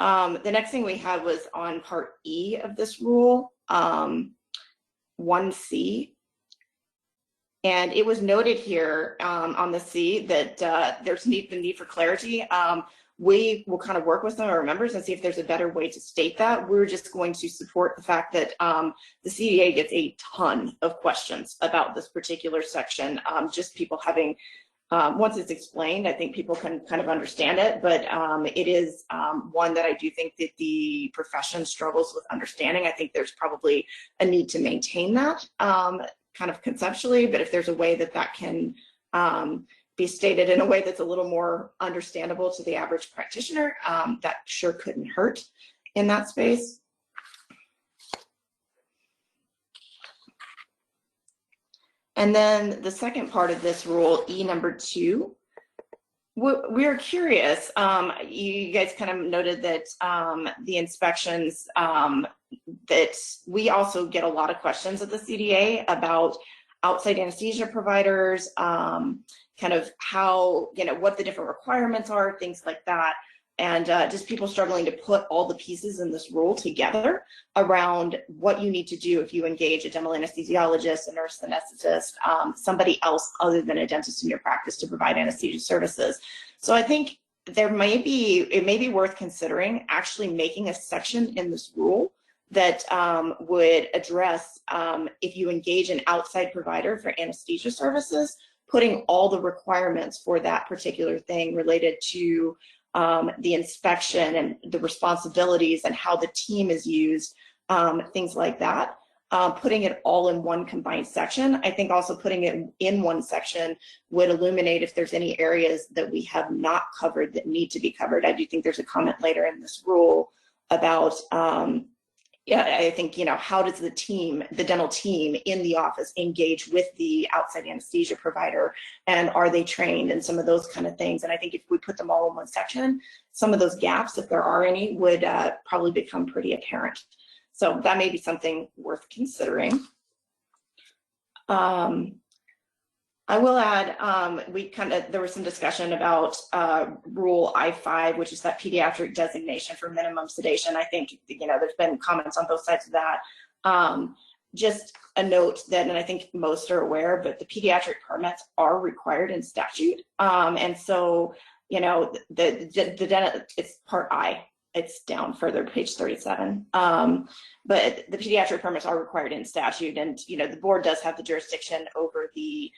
The next thing we had was on part E of this rule, 1C. And it was noted here on the C that there's the need for clarity. We will kind of work with some of our members and see if there's a better way to state that. We're just going to support the fact that the CDA gets a ton of questions about this particular section. Just people having, once it's explained, I think people can kind of understand it, but it is one that I do think that the profession struggles with understanding. I think there's probably a need to maintain that kind of conceptually, but if there's a way that that can be stated in a way that's a little more understandable to the average practitioner, that sure couldn't hurt in that space. And then the second part of this rule, E number 2, we are curious. You guys kind of noted that the inspections, that we also get a lot of questions at the CDA about outside anesthesia providers, kind of how, what the different requirements are, things like that. And just people struggling to put all the pieces in this rule together around what you need to do if you engage a dental anesthesiologist, a nurse anesthetist, somebody else other than a dentist in your practice to provide anesthesia services. So I think it may be worth considering actually making a section in this rule that would address if you engage an outside provider for anesthesia services, putting all the requirements for that particular thing related to the inspection and the responsibilities and how the team is used, things like that. Putting it all in one combined section. I think also putting it in one section would illuminate if there's any areas that we have not covered that need to be covered. I do think there's a comment later in this rule about, I think, how does the team, the dental team in the office engage with the outside anesthesia provider, and are they trained, and some of those kind of things. And I think if we put them all in one section, some of those gaps, if there are any, would probably become pretty apparent. So that may be something worth considering. I will add, there was some discussion about Rule I-5, which is that pediatric designation for minimum sedation. I think, there's been comments on both sides of that. Just a note that, and I think most are aware, but the pediatric permits are required in statute. And so, it's part I. It's down further, page 37. But the pediatric permits are required in statute, and the board does have the jurisdiction over the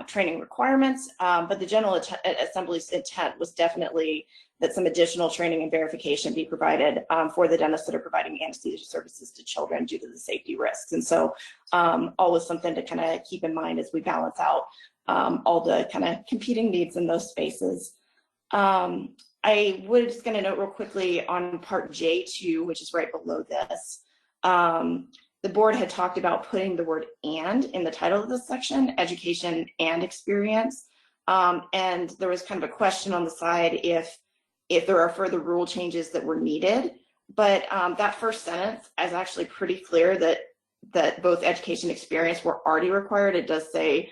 training requirements, but the General Assembly's intent was definitely that some additional training and verification be provided for the dentists that are providing anesthesia services to children due to the safety risks. And so always something to kind of keep in mind as we balance out all the kind of competing needs in those spaces. I was just going to note real quickly on part J2, which is right below this. The board had talked about putting the word "and" in the title of this section, education and experience. And there was kind of a question on the side if there are further rule changes that were needed. But that first sentence is actually pretty clear that both education and experience were already required. It does say,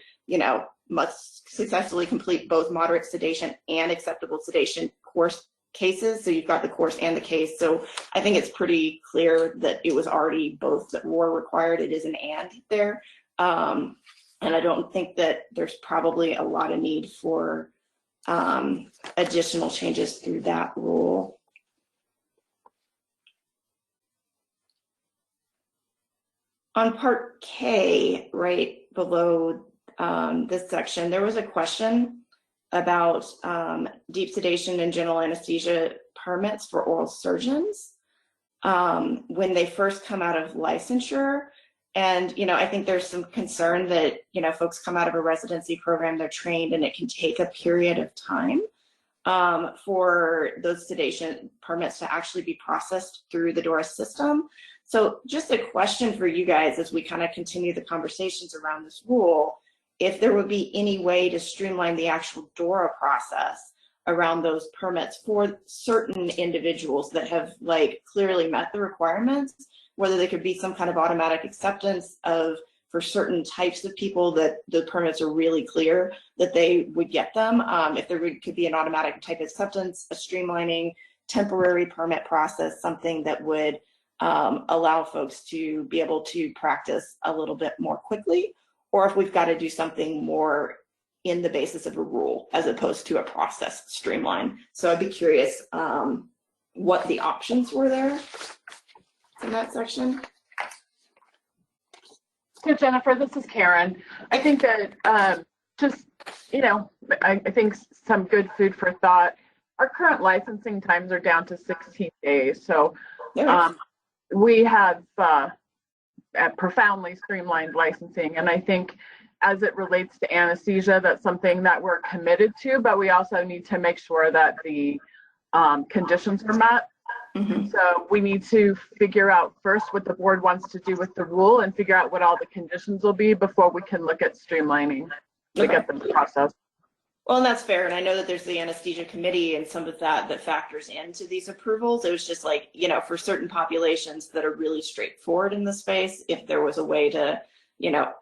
must successfully complete both moderate sedation and acceptable sedation course cases. So you've got the course and the case. So I think it's pretty clear that it was already both that were required. It is an "and" there. And I don't think that there's probably a lot of need for additional changes through that rule. On part K, right below this section, there was a question about deep sedation and general anesthesia permits for oral surgeons when they first come out of licensure. And, I think there's some concern that, folks come out of a residency program, they're trained, and it can take a period of time for those sedation permits to actually be processed through the DORA system. So just a question for you guys as we kind of continue the conversations around this rule, if there would be any way to streamline the actual DORA process around those permits for certain individuals that have clearly met the requirements, whether there could be some kind of automatic acceptance of, for certain types of people that the permits are really clear that they would get them. If there could be an automatic type acceptance, a streamlining temporary permit process, something that would allow folks to be able to practice a little bit more quickly, or if we've got to do something more in the basis of a rule as opposed to a process streamline. So I'd be curious what the options were there in that section. So Jennifer, this is Karen. I think that I think some good food for thought. Our current licensing times are down to 16 days. So we have profoundly streamlined licensing. And I think as it relates to anesthesia, that's something that we're committed to, but we also need to make sure that the conditions are met. Mm-hmm. So we need to figure out first what the board wants to do with the rule and figure out what all the conditions will be before we can look at streamlining to get the process. Well, and that's fair. And I know that there's the anesthesia committee and some of that factors into these approvals. It was just for certain populations that are really straightforward in the space, if there was a way to,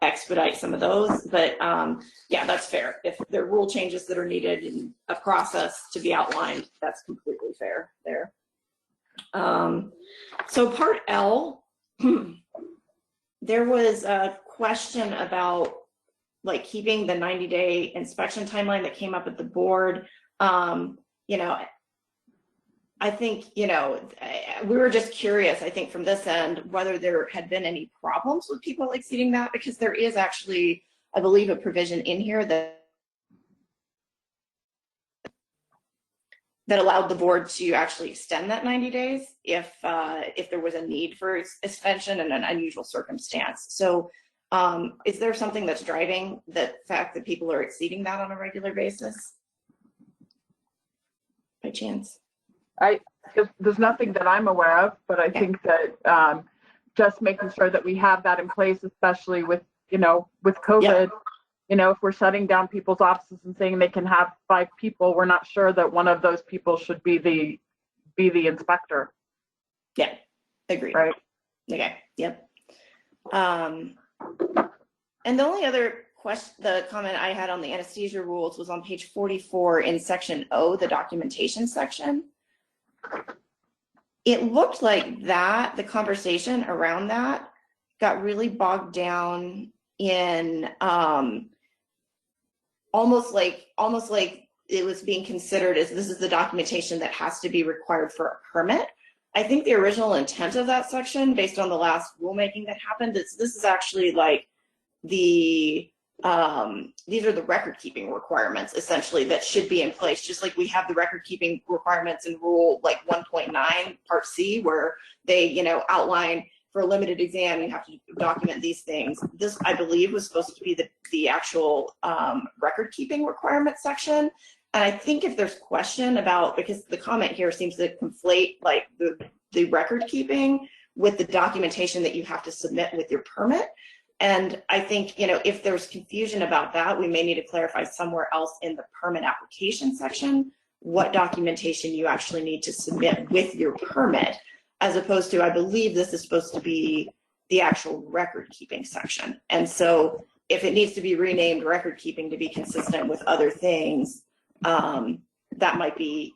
expedite some of those. But yeah, that's fair. If there are rule changes that are needed and a process to be outlined, that's completely fair there. So part L, there was a question about keeping the 90-day inspection timeline that came up at the board. I think, we were just curious, I think from this end, whether there had been any problems with people exceeding that, because there is actually, I believe, a provision in here that allowed the board to actually extend that 90 days if there was a need for extension in an unusual circumstance. So is there something that's driving the fact that people are exceeding that on a regular basis? By chance? There's nothing that I'm aware of, but I think that just making sure that we have that in place, especially with COVID, if we're shutting down people's offices and saying they can have 5 people, we're not sure that one of those people should be the inspector. Yeah, agreed. Right. Okay. Yep. And the only other the comment I had on the anesthesia rules was on page 44 in section O, the documentation section. It looked like the conversation around that got really bogged down in almost like it was being considered as this is the documentation that has to be required for a permit. I think the original intent of that section, based on the last rulemaking that happened, this is actually these are the record keeping requirements essentially that should be in place, just like we have the record keeping requirements in rule 1.9 part C, where they outline for a limited exam you have to document these things. This, I believe, was supposed to be the actual record keeping requirement section. And I think if there's question about, because the comment here seems to conflate the record keeping with the documentation that you have to submit with your permit. And I think, if there's confusion about that, we may need to clarify somewhere else in the permit application section what documentation you actually need to submit with your permit, as opposed to, I believe this is supposed to be the actual record keeping section. And so if it needs to be renamed record keeping to be consistent with other things, that might be,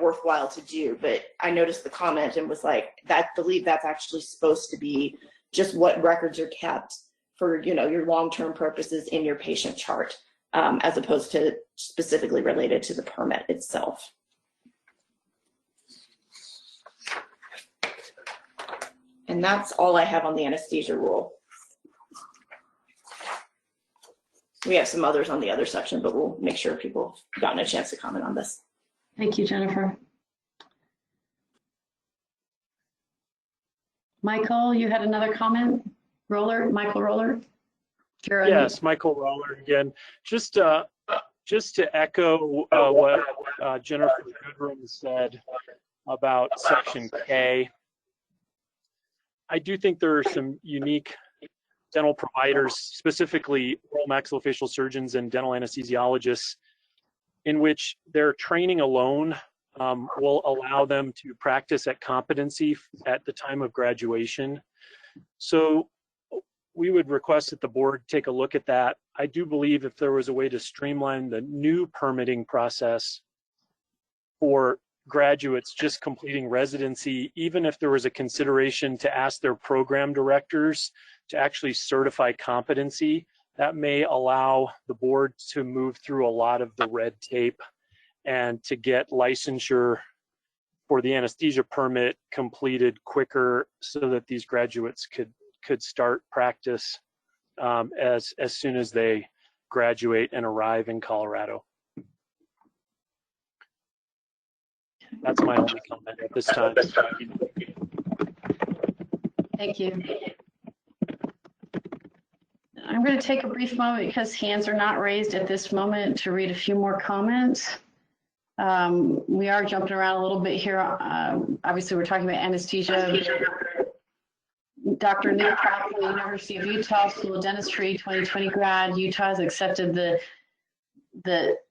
worthwhile to do. But I noticed the comment and was like, I believe that's actually supposed to be just what records are kept for, your long-term purposes in your patient chart, as opposed to specifically related to the permit itself. And that's all I have on the anesthesia rule. We have some others on the other section, but we'll make sure people have gotten a chance to comment on this. Thank you, Jennifer. Michael, you had another comment? Michael Roller? Yes, Michael Roller again. Just to echo what Jennifer Goodrum said about Section K, I do think there are some unique dental providers, specifically oral maxillofacial surgeons and dental anesthesiologists, in which their training alone will allow them to practice at competency at the time of graduation. So we would request that the board take a look at that. I do believe if there was a way to streamline the new permitting process for graduates just completing residency, even if there was a consideration to ask their program directors to actually certify competency, that may allow the board to move through a lot of the red tape and to get licensure for the anesthesia permit completed quicker so that these graduates could start practice as soon as they graduate and arrive in Colorado. That's my only comment at this time. Thank you. I'm going to take a brief moment because hands are not raised at this moment to read a few more comments. We are jumping around a little bit here. Obviously, we're talking about anesthesia. Dr. Nick Pratt from the University of Utah School of Dentistry, 2020 grad. Utah has accepted the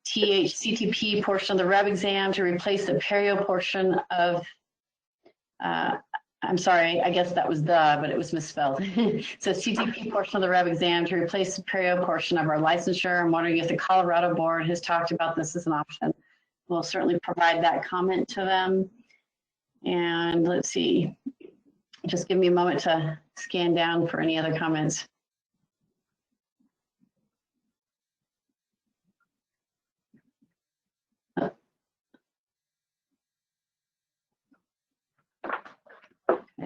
CTP portion of the REB exam to replace the perio portion of, I'm sorry, I guess that was but it was misspelled. So CTP portion of the REB exam to replace the perio portion of our licensure. I'm wondering if the Colorado board has talked about this as an option. We'll certainly provide that comment to them. And let's see, just give me a moment to scan down for any other comments.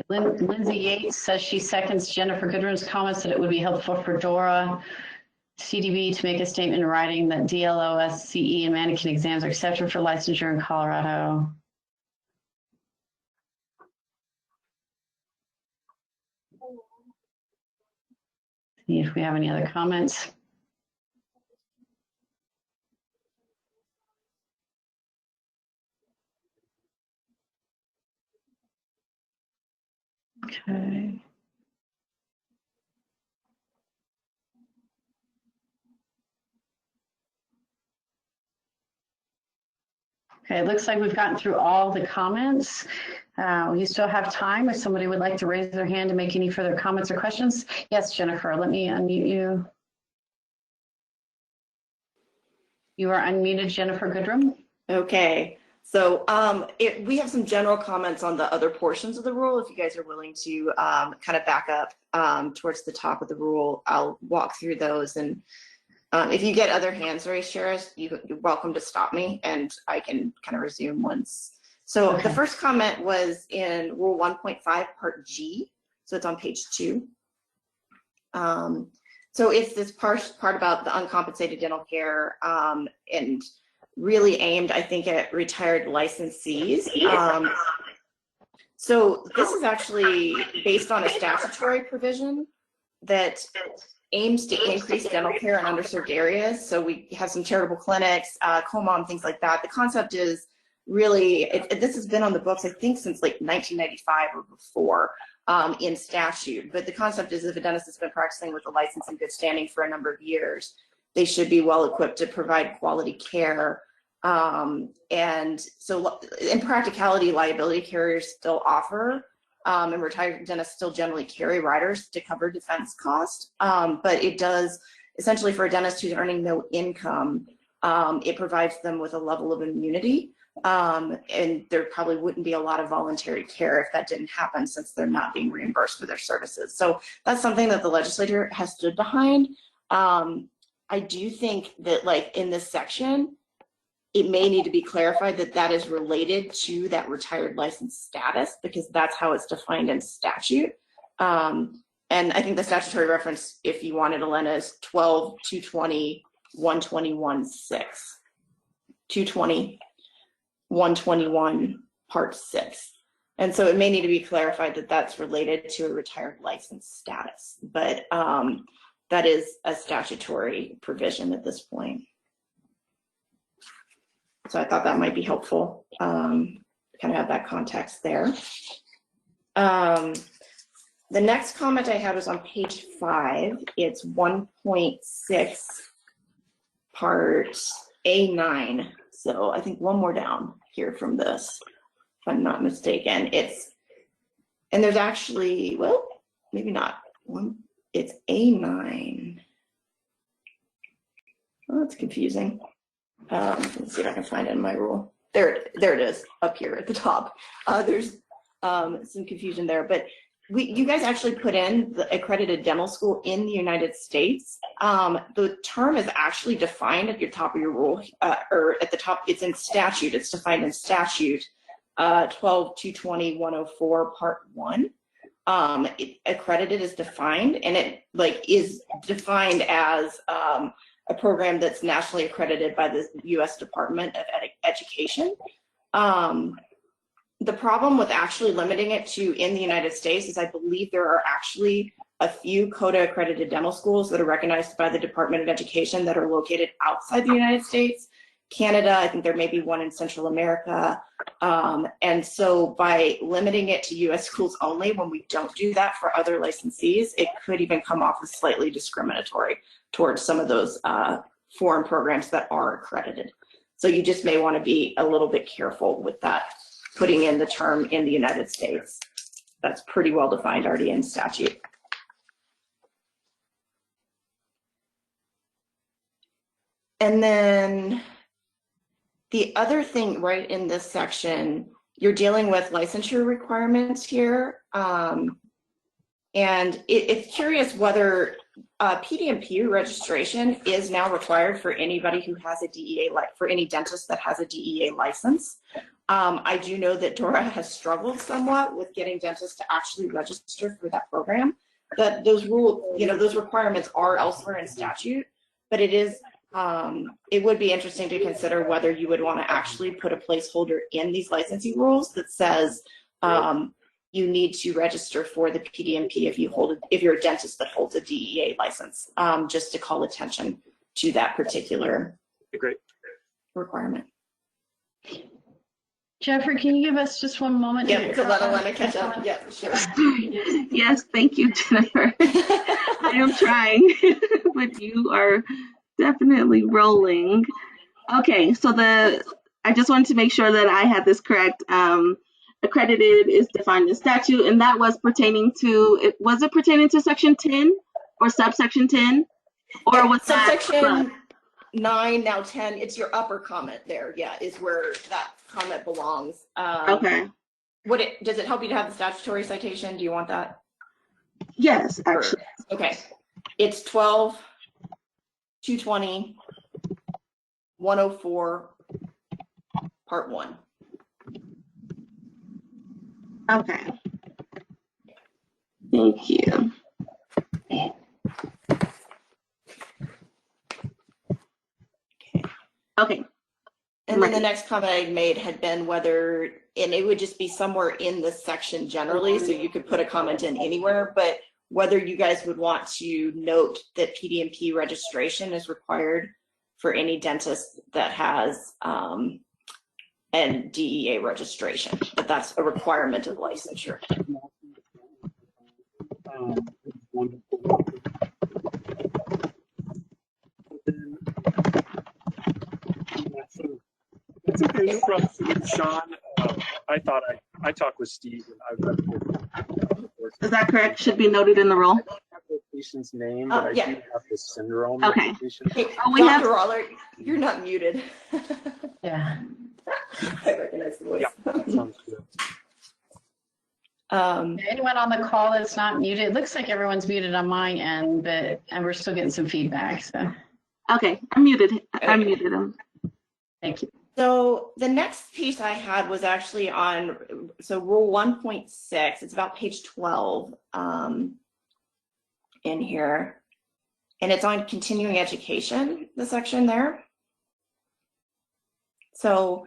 Lindsay Yates says she seconds Jennifer Goodrum's comments that it would be helpful for Dora CDB to make a statement in writing that DLOS, CE, and mannequin exams are accepted for licensure in Colorado. See if we have any other comments. Okay. Okay, it looks like we've gotten through all the comments. You still have time if somebody would like to raise their hand to make any further comments or questions. Yes, Jennifer, let me unmute you. You are unmuted, Jennifer Goodrum. Okay, so we have some general comments on the other portions of the rule. If you guys are willing to kind of back up towards the top of the rule, I'll walk through those. And if you get other hands raised, Sheriff, you're welcome to stop me and I can kind of resume once. So okay. The first comment was in Rule 1.5 Part G. So it's on page 2. So it's this part about the uncompensated dental care and really aimed, I think, at retired licensees. So this is actually based on a statutory provision that aims to increase dental care in underserved areas. So we have some charitable clinics, co-mom, things like that. The concept is really, this has been on the books, I think, since like 1995 or before in statute. But the concept is if a dentist has been practicing with a license in good standing for a number of years, they should be well equipped to provide quality care. And so in practicality, liability carriers still offer and retired dentists still generally carry riders to cover defense costs. But it does, essentially for a dentist who's earning no income, it provides them with a level of immunity. And there probably wouldn't be a lot of voluntary care if that didn't happen since they're not being reimbursed for their services. So that's something that the legislature has stood behind. I do think that like in this section, it may need to be clarified that that is related to that retired license status because that's how it's defined in statute. And I think the statutory reference, if you wanted, Elena, is 12, 220, 121, 6. 220, 121, Part 6. And so it may need to be clarified that that's related to a retired license status, but that is a statutory provision at this point. So I thought that might be helpful, kind of have that context there. The next comment I had was on page 5. It's 1.6, part A9. So I think one more down here from this, if I'm not mistaken. And there's actually, well, maybe not. It's A9. Oh, that's confusing. Let's see if I can find it in my rule. There it is, up here at the top. There's some confusion there, but you guys actually put in the accredited dental school in the United States. The term is actually defined at the top of your rule, or at the top, it's in statute. It's defined in statute 12-220-104 Part 1. Accredited is defined, and it is defined as a program that's nationally accredited by the U.S. Department of Education. The problem with actually limiting it to in the United States is I believe there are actually a few CODA accredited dental schools that are recognized by the Department of Education that are located outside the United States. Canada, I think there may be one in Central America. And so by limiting it to US schools only, when we don't do that for other licensees, it could even come off as slightly discriminatory towards some of those foreign programs that are accredited. So you just may want to be a little bit careful with that, putting in the term in the United States. That's pretty well defined already in statute. And then the other thing right in this section, you're dealing with licensure requirements here. And it's curious whether PDMP registration is now required for anybody who has a DEA, for any dentist that has a DEA license. I do know that Dora has struggled somewhat with getting dentists to actually register for that program. That those those requirements are elsewhere in statute, but it is, it would be interesting to consider whether you would want to actually put a placeholder in these licensing rules that says you need to register for the PDMP if you're a dentist that holds a DEA license, just to call attention to that particular requirement. Jeffrey, can you give us just one moment? Yeah, to let Elena catch up. Yeah, sure. Yes, thank you, Jennifer. I am trying, but you are definitely rolling. Okay, so I just wanted to make sure that I had this correct. Accredited is defined in statute, and that was pertaining to, was it pertaining to section 10 or subsection 10? Or was subsection 9, now 10, it's your upper comment there, yeah, is where that comment belongs. Okay. Does it help you to have the statutory citation? Do you want that? Yes, actually. Okay. It's 12, 220, 104, Part 1. Okay. Thank you. Okay. And then the next comment I made had been whether, and it would just be somewhere in this section generally, so you could put a comment in anywhere, but whether you guys would want to note that PDMP registration is required for any dentist that has and DEA registration, but that's a requirement of licensure. It's okay, no problem. Sean, I thought I talked with Steve, and I've read it. Is that correct? Should be noted in the role. I don't have the patient's name, but I do have the syndrome. Okay. Hey, we have Dr. Roller, you're not muted. Yeah. I recognize the voice. Yeah, that sounds good. Anyone on the call that's not muted? It looks like everyone's muted on my end, and we're still getting some feedback. So. Okay, I muted him. Thank you. So the next piece I had was actually on, so Rule 1.6, it's about page 12 in here, and it's on continuing education, the section there. So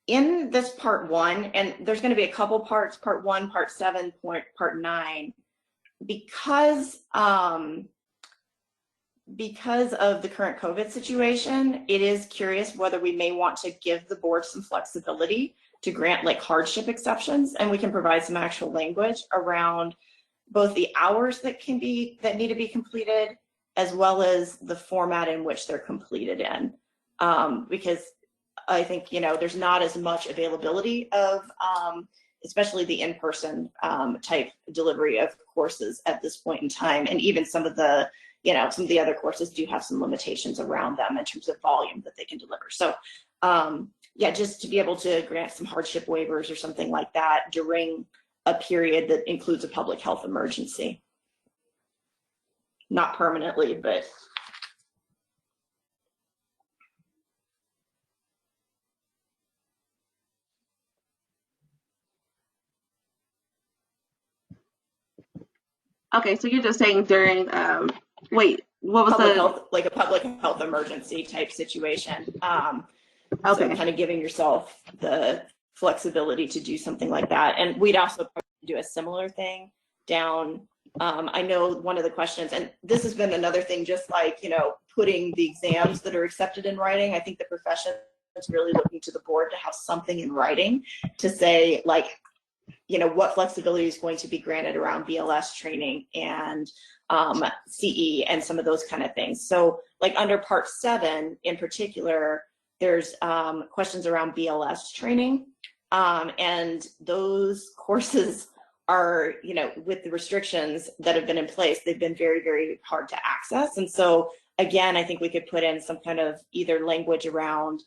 in this part 1, and there's going to be a couple parts, part 1, part 7, part 9, because of the current COVID situation, it is curious whether we may want to give the board some flexibility to grant like hardship exceptions, and we can provide some actual language around both the hours that need to be completed, as well as the format in which they're completed in, because I think, you know, there's not as much availability of, especially the in-person type delivery of courses at this point in time, and even some of the other courses do have some limitations around them in terms of volume that they can deliver. So yeah, just to be able to grant some hardship waivers or something like that during a period that includes a public health emergency. Not permanently, but. Okay, so you're just saying during, wait, what was public the health, like a public health emergency type situation. Okay. So kind of giving yourself the flexibility to do something like that. And we'd also do a similar thing down. I know one of the questions, and this has been another thing, just like, you know, putting the exams that are accepted in writing. I think the profession is really looking to the board to have something in writing to say, like, you know, what flexibility is going to be granted around BLS training and CE and some of those kind of things. So like under part 7 in particular, there's questions around BLS training, and those courses are, you know, with the restrictions that have been in place, they've been very, very hard to access. And so again, I think we could put in some kind of either language around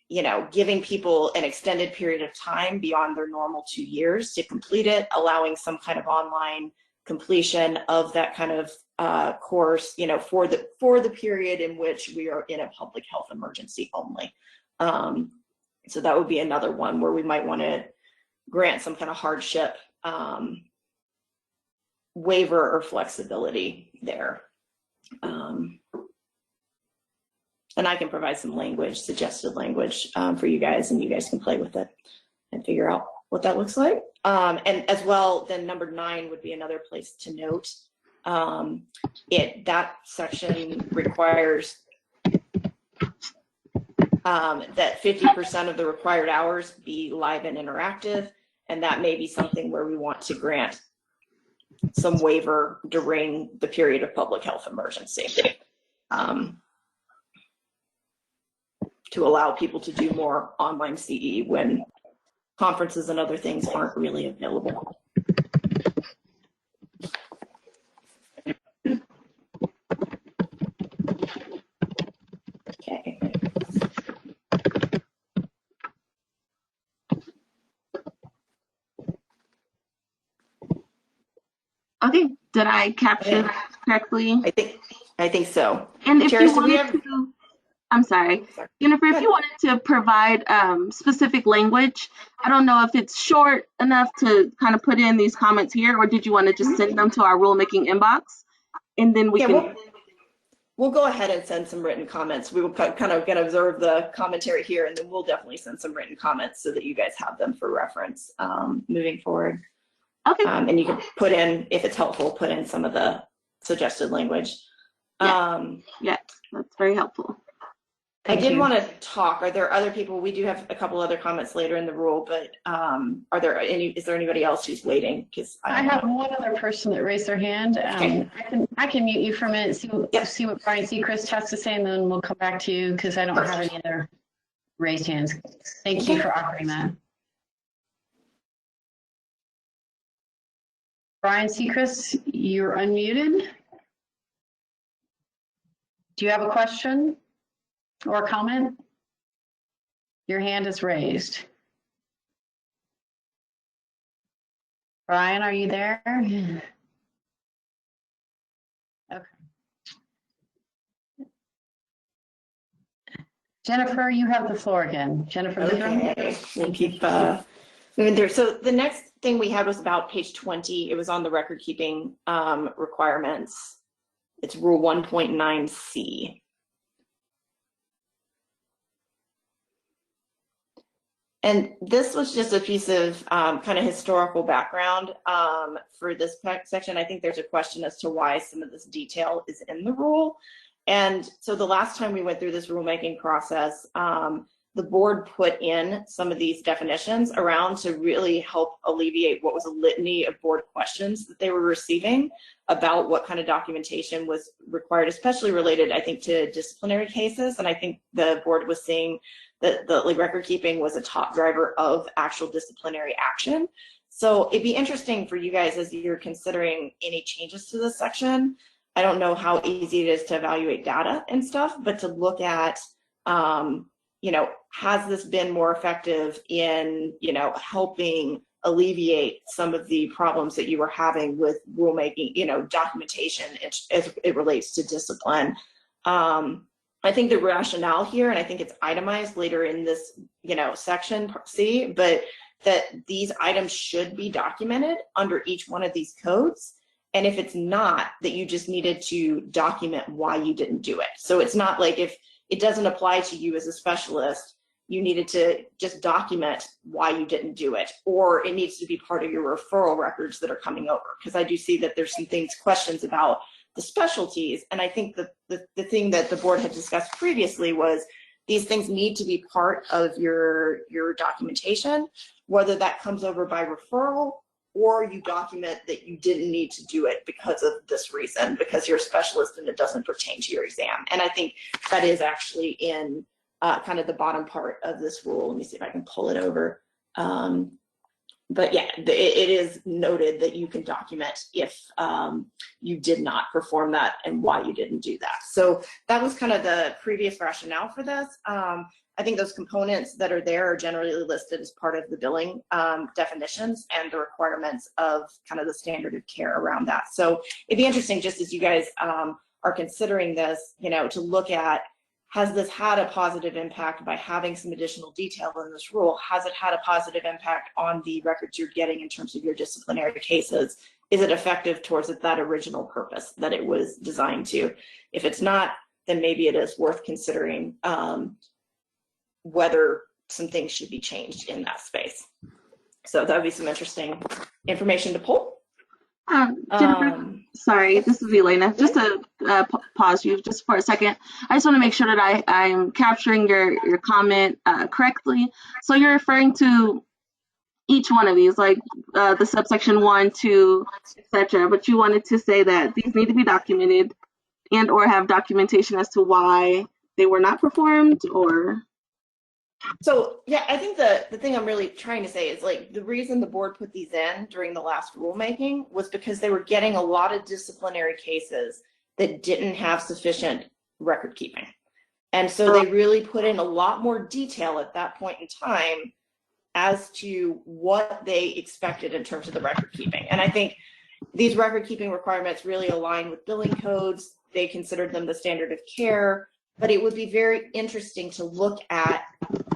you know, giving people an extended period of time beyond their normal 2 years to complete it, allowing some kind of online completion of that kind of course, you know, for the period in which we are in a public health emergency only. So that would be another one where we might want to grant some kind of hardship waiver or flexibility there. And I can provide some language, suggested language for you guys, and you guys can play with it and figure out what that looks like. And as well, then number 9 would be another place to note. That section requires that 50% of the required hours be live and interactive, and that may be something where we want to grant some waiver during the period of public health emergency. To allow people to do more online CE when conferences and other things aren't really available. Okay. Okay, did I capture that correctly? I think so. And if Charis, you wanted to, I'm sorry, Jennifer, if you wanted to provide specific language, I don't know if it's short enough to kind of put in these comments here, or did you want to just send them to our rulemaking inbox, and then we can. We'll go ahead and send some written comments. We will kind of observe the commentary here, and then we'll definitely send some written comments so that you guys have them for reference moving forward. Okay. And you can put in, if it's helpful, put in some of the suggested language. Yeah, that's very helpful. I did want to talk. Are there other people? We do have a couple other comments later in the rule, but is there anybody else who's waiting? Because I have one other person that raised their hand. Okay. I can mute you for a minute, see what Brian Seacrest has to say, and then we'll come back to you because I don't have any other raised hands. Thank you for offering that. Brian Seacrest, you're unmuted. Do you have a question or a comment? Your hand is raised. Brian, are you there? Okay. Jennifer, you have the floor again. Jennifer Goodrum. Okay, we'll keep moving through. So the next thing we had was about page 20. It was on the record keeping requirements. It's Rule 1.9C. And this was just a piece of kind of historical background for this section. I think there's a question as to why some of this detail is in the rule. And so the last time we went through this rulemaking process, the board put in some of these definitions around to really help alleviate what was a litany of board questions that they were receiving about what kind of documentation was required, especially related, I think, to disciplinary cases. And I think the board was seeing that the record keeping was a top driver of actual disciplinary action. So it'd be interesting for you guys as you're considering any changes to this section. I don't know how easy it is to evaluate data and stuff, but to look at, you know, has this been more effective in, you know, helping alleviate some of the problems that you were having with rulemaking, you know, documentation as it relates to discipline. I think the rationale here, and I think it's itemized later in this, you know, section C, but that these items should be documented under each one of these codes. And if it's not, that you just needed to document why you didn't do it. So it's not like if it doesn't apply to you as a specialist, you needed to just document why you didn't do it, or it needs to be part of your referral records that are coming over. Because I do see that there's some things, questions about the specialties. And I think the thing that the board had discussed previously was these things need to be part of your documentation, whether that comes over by referral or you document that you didn't need to do it because of this reason, because you're a specialist and it doesn't pertain to your exam. And I think that is actually in kind of the bottom part of this rule. Let me see if I can pull it over. But yeah, it is noted that you can document if you did not perform that and why you didn't do that. So that was kind of the previous rationale for this. I think those components that are there are generally listed as part of the billing definitions and the requirements of kind of the standard of care around that. So it'd be interesting, just as you guys are considering this, you know, to look at, has this had a positive impact by having some additional detail in this rule? Has it had a positive impact on the records you're getting in terms of your disciplinary cases? Is it effective towards that original purpose that it was designed to? If it's not, then maybe it is worth considering whether some things should be changed in that space. So that would be some interesting information to pull. Jennifer, sorry, this is Elena. Just to pause you just for a second. I just want to make sure that I'm capturing your comment correctly. So you're referring to each one of these, like the subsection 1, 2, etc. But you wanted to say that these need to be documented and or have documentation as to why they were not performed, or? So yeah, I think the thing I'm really trying to say is, like, the reason the board put these in during the last rulemaking was because they were getting a lot of disciplinary cases that didn't have sufficient record keeping. And so they really put in a lot more detail at that point in time as to what they expected in terms of the record keeping. And I think these record keeping requirements really align with billing codes. They considered them the standard of care, but it would be very interesting to look at,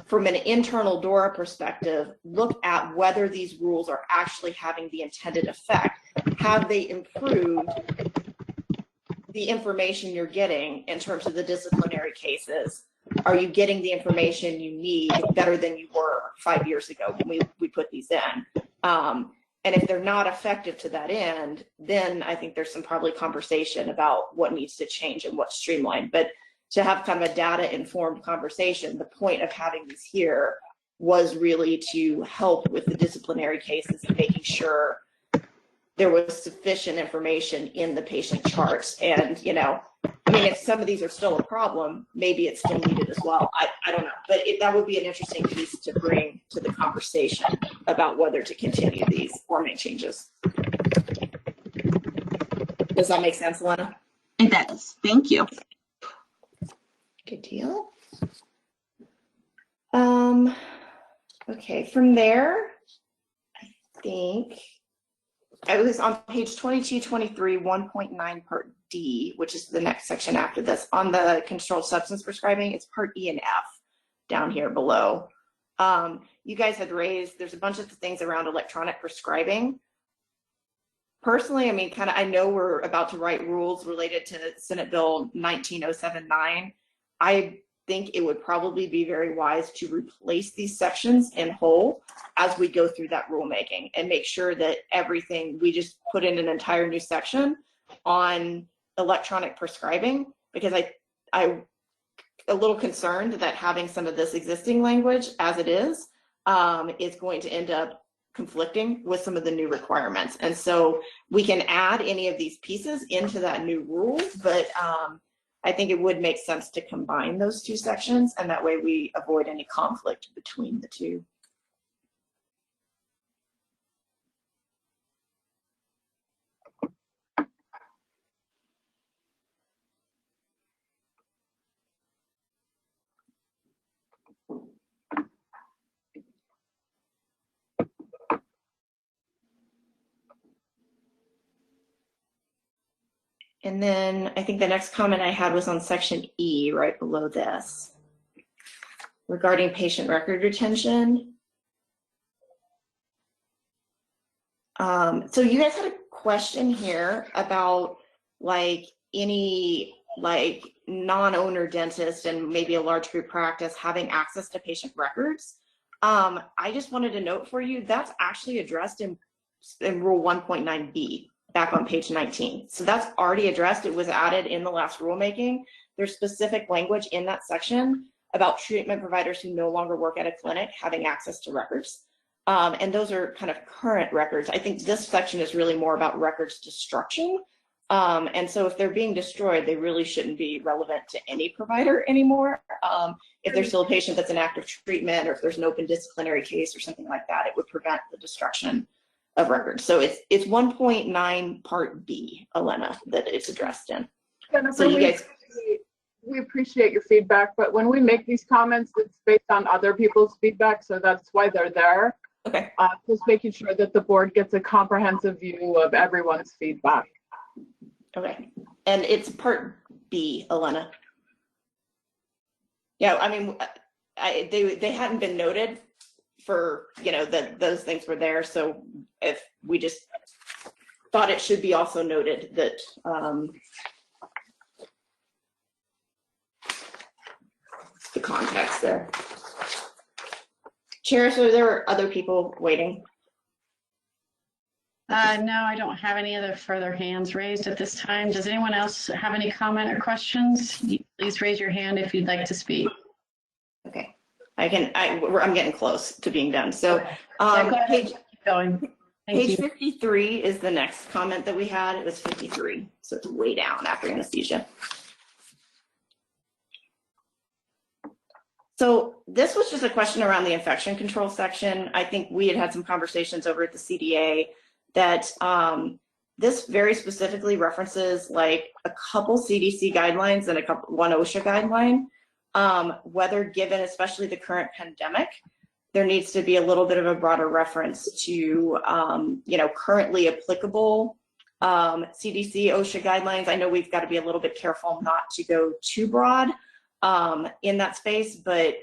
from an internal DORA perspective, look at whether these rules are actually having the intended effect. Have they improved the information you're getting in terms of the disciplinary cases? Are you getting the information you need better than you were 5 years ago when we put these in? And if they're not effective to that end, then I think there's some probably conversation about what needs to change and what's streamlined. But to have kind of a data-informed conversation, the point of having these here was really to help with the disciplinary cases and making sure there was sufficient information in the patient charts. And, you know, I mean, if some of these are still a problem, maybe it's still needed as well. I don't know, but that would be an interesting piece to bring to the conversation about whether to continue these or make changes. Does that make sense, Elena? It does. Thank you. Good deal. Okay, from there, I think I was on page 2223, 1.9 part D, which is the next section after this. On the controlled substance prescribing, it's part E and F. down here below. You guys had raised, there's a bunch of things around electronic prescribing. Personally, I mean, I know we're about to write rules related to Senate Bill 19079. I think it would probably be very wise to replace these sections in whole as we go through that rulemaking and make sure that everything, we just put in an entire new section on electronic prescribing, because I'm a little concerned that having some of this existing language as it is going to end up conflicting with some of the new requirements. And so we can add any of these pieces into that new rule, but I think it would make sense to combine those two sections, and that way we avoid any conflict between the two. And then I think the next comment I had was on section E, right below this, regarding patient record retention. So you guys had a question here about any non-owner dentist and maybe a large group practice having access to patient records. I just wanted to note for you, that's actually addressed in Rule 1.9b. back on page 19. So that's already addressed. It was added in the last rulemaking. There's specific language in that section about treatment providers who no longer work at a clinic having access to records. And those are kind of current records. I think this section is really more about records destruction. And so if they're being destroyed, they really shouldn't be relevant to any provider anymore. If there's still a patient that's in active treatment, or if there's an open disciplinary case or something like that, it would prevent the destruction of records. So it's 1.9 part B, Elena, that it's addressed in. Jennifer, so you guys, we appreciate your feedback, but when we make these comments, it's based on other people's feedback, so that's why they're there. Okay. Just making sure that the board gets a comprehensive view of everyone's feedback. Okay, and it's part B, Elena. Yeah, I mean, they hadn't been noted for, that those things were there. So if we just thought it should be also noted that the context there. Chair, so there are other people waiting? No, I don't have any other further hands raised at this time. Does anyone else have any comment or questions? Please raise your hand if you'd like to speak. Okay, I'm getting close to being done. So keep going. Page 53 is the next comment that we had. It was 53, so it's way down after anesthesia. So this was just a question around the infection control section. I think we had some conversations over at the CDA that this very specifically references a couple CDC guidelines and one OSHA guideline. Whether given, especially the current pandemic, there needs to be a little bit of a broader reference to, currently applicable CDC OSHA guidelines. I know we've got to be a little bit careful not to go too broad in that space, but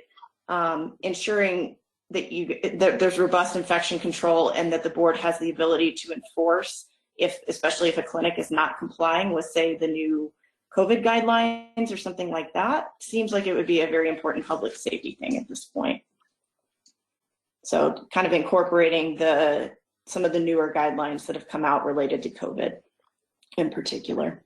ensuring that there's robust infection control and that the board has the ability to enforce, especially if a clinic is not complying with, say, the new COVID guidelines or something like that. Seems like it would be a very important public safety thing at this point. So kind of incorporating some of the newer guidelines that have come out related to COVID in particular.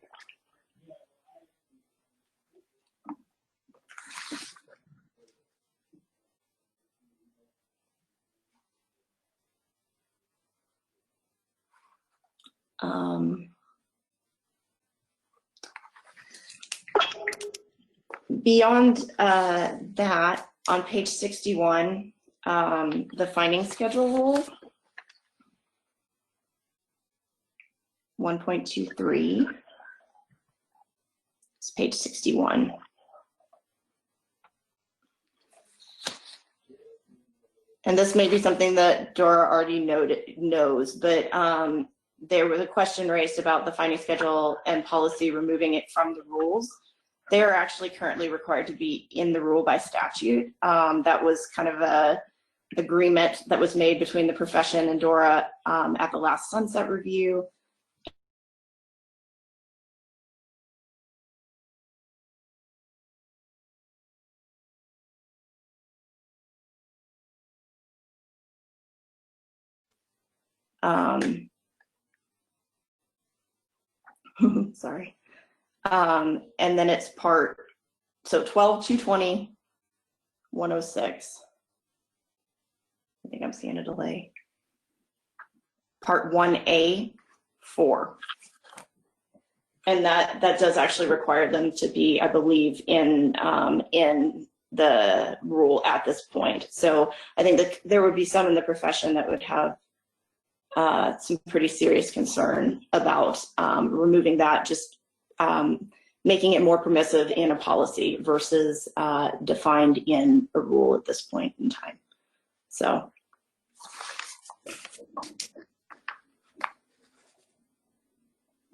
Beyond that, on page 61, the finding schedule rule, 1.23, it's page 61. And this may be something that Dora already knows, but there was a question raised about the finding schedule and policy removing it from the rules. they're actually currently required to be in the rule by statute. That was kind of a agreement that was made between the profession and DORA at the last sunset review. Sorry. And then it's so 12-220, 106. I think I'm seeing a delay. Part 1A, 4. And that does actually require them to be, I believe, in the rule at this point. So I think that there would be some in the profession that would have some pretty serious concern about removing that, just making it more permissive in a policy versus defined in a rule at this point in time. So.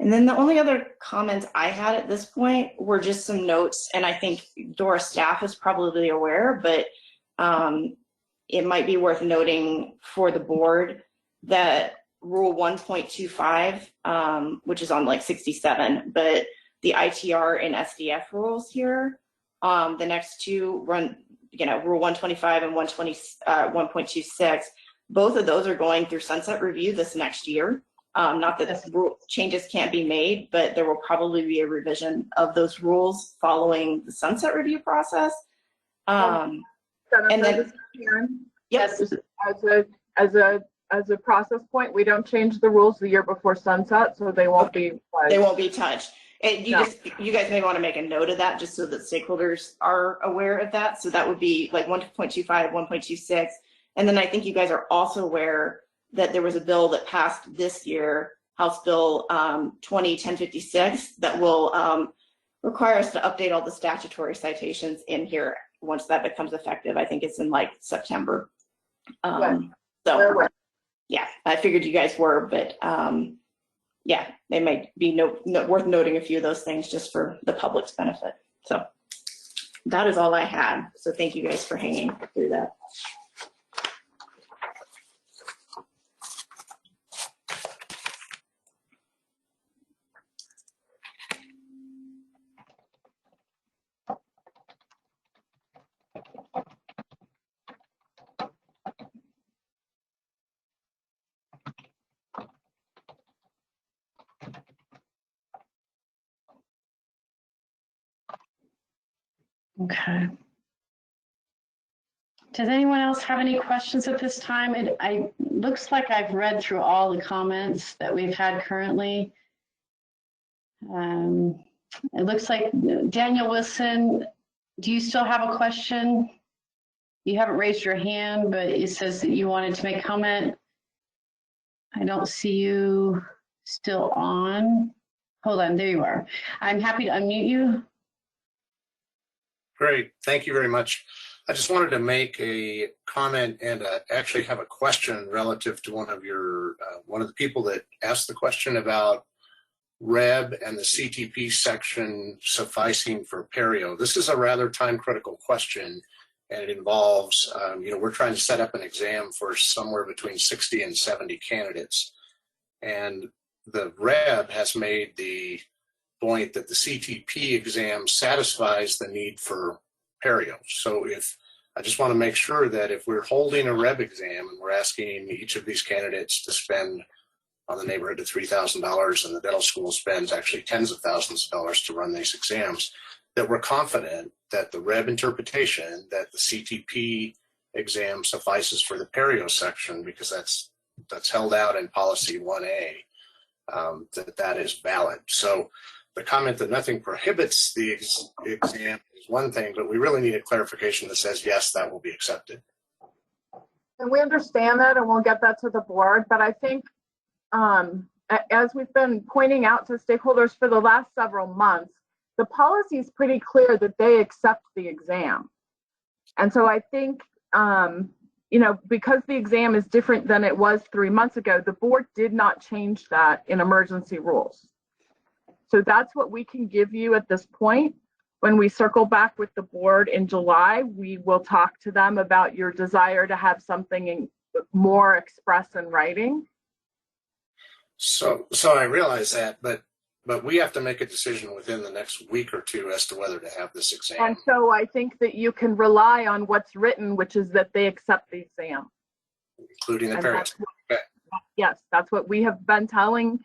And then the only other comments I had at this point were just some notes, and I think DORA staff is probably aware, but it might be worth noting for the board that Rule 1.25, which is on like 67, but the ITR and SDF rules here, the next two run, Rule 125 and 1.26, both of those are going through sunset review this next year. Not that rule changes can't be made, but there will probably be a revision of those rules following the sunset review process. And then, yes, as a process point, we don't change the rules the year before sunset, so they won't be. They won't be touched. You guys may want to make a note of that, just so that stakeholders are aware of that. So that would be like 1.25, 1.26, and then I think you guys are also aware that there was a bill that passed this year, House Bill 201056, that will require us to update all the statutory citations in here once that becomes effective. I think it's in like September. So yeah, I figured you guys were, but yeah, they might be worth noting a few of those things just for the public's benefit. So that is all I had. So thank you guys for hanging through that. Okay. Does anyone else have any questions at this time? It looks like I've read through all the comments that we've had currently. It looks like Daniel Wilson, do you still have a question? You haven't raised your hand, but it says that you wanted to make comment. I don't see you still on. Hold on, there you are. I'm happy to unmute you. Great, thank you very much. I just wanted to make a comment and actually have a question relative to one of the people that asked the question about REB and the CTP section sufficing for perio. This is a rather time-critical question, and it involves, we're trying to set up an exam for somewhere between 60 and 70 candidates, and the REB has made the point that the CTP exam satisfies the need for perio. So I just want to make sure that if we're holding a REB exam and we're asking each of these candidates to spend on the neighborhood of $3,000 and the dental school spends actually tens of thousands of dollars to run these exams, that we're confident that the REB interpretation, that the CTP exam suffices for the perio section, because that's held out in policy 1A, that is valid. So the comment that nothing prohibits the exam is one thing, but we really need a clarification that says, yes, that will be accepted. And we understand that, and we'll get that to the board. But I think, as we've been pointing out to stakeholders for the last several months, the policy is pretty clear that they accept the exam. And so I think, because the exam is different than it was 3 months ago, the board did not change that in emergency rules. So that's what we can give you at this point. When we circle back with the board in July, we will talk to them about your desire to have something more express in writing. So I realize that, but we have to make a decision within the next week or two as to whether to have this exam. And so I think that you can rely on what's written, which is that they accept the exam. Including the parents. Okay. Yes, that's what we have been telling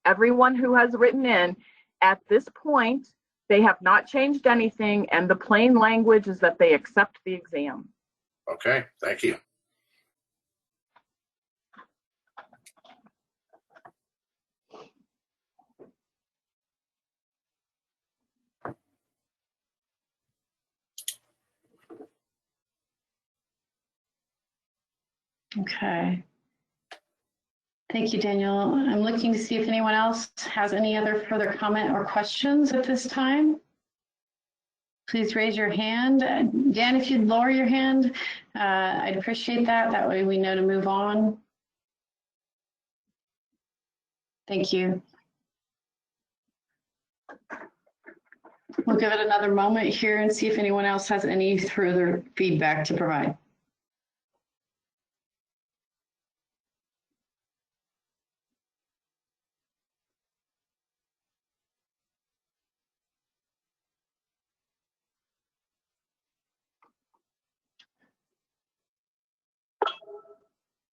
everyone who has written in. At this point, they have not changed anything, and the plain language is that they accept the exam. Okay, thank you. Okay. Thank you, Daniel. I'm looking to see if anyone else has any other further comment or questions at this time. Please raise your hand. Dan, if you'd lower your hand, I'd appreciate that. That way we know to move on. Thank you. We'll give it another moment here and see if anyone else has any further feedback to provide.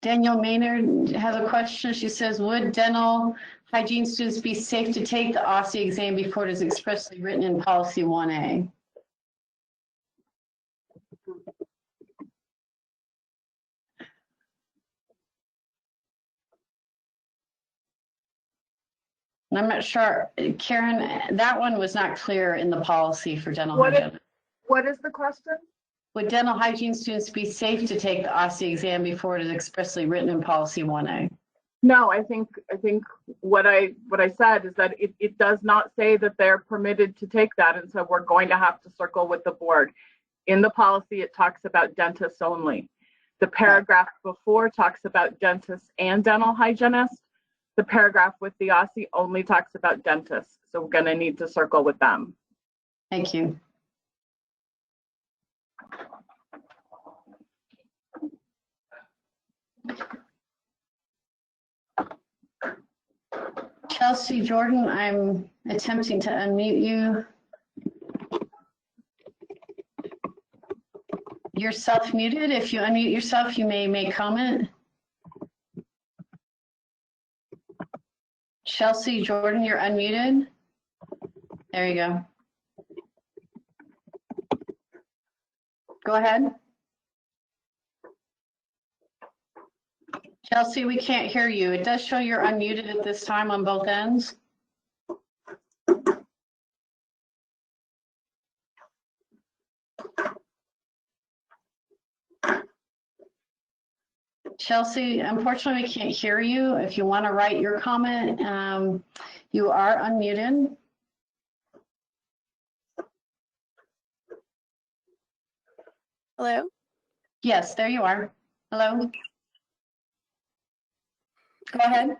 Daniel Maynard has a question. She says, would dental hygiene students be safe to take the OSCE exam before it is expressly written in policy 1A? And I'm not sure, Karen, that one was not clear in the policy for dental hygiene. What is the question? Would dental hygiene students be safe to take the OSCE exam before it is expressly written in policy 1A? No, I think what I said is that it does not say that they're permitted to take that, and so we're going to have to circle with the board. In the policy, it talks about dentists only. The paragraph before talks about dentists and dental hygienists. The paragraph with the OSCE only talks about dentists, so we're going to need to circle with them. Thank you. Chelsea Jordan, I'm attempting to unmute you. You're self-muted. If you unmute yourself, you may make comment. Chelsea Jordan, you're unmuted. There you go. Go ahead. Chelsea, we can't hear you. It does show you're unmuted at this time on both ends. Chelsea, unfortunately, we can't hear you. If you want to write your comment, you are unmuted. Hello? Yes, there you are. Hello? Go ahead.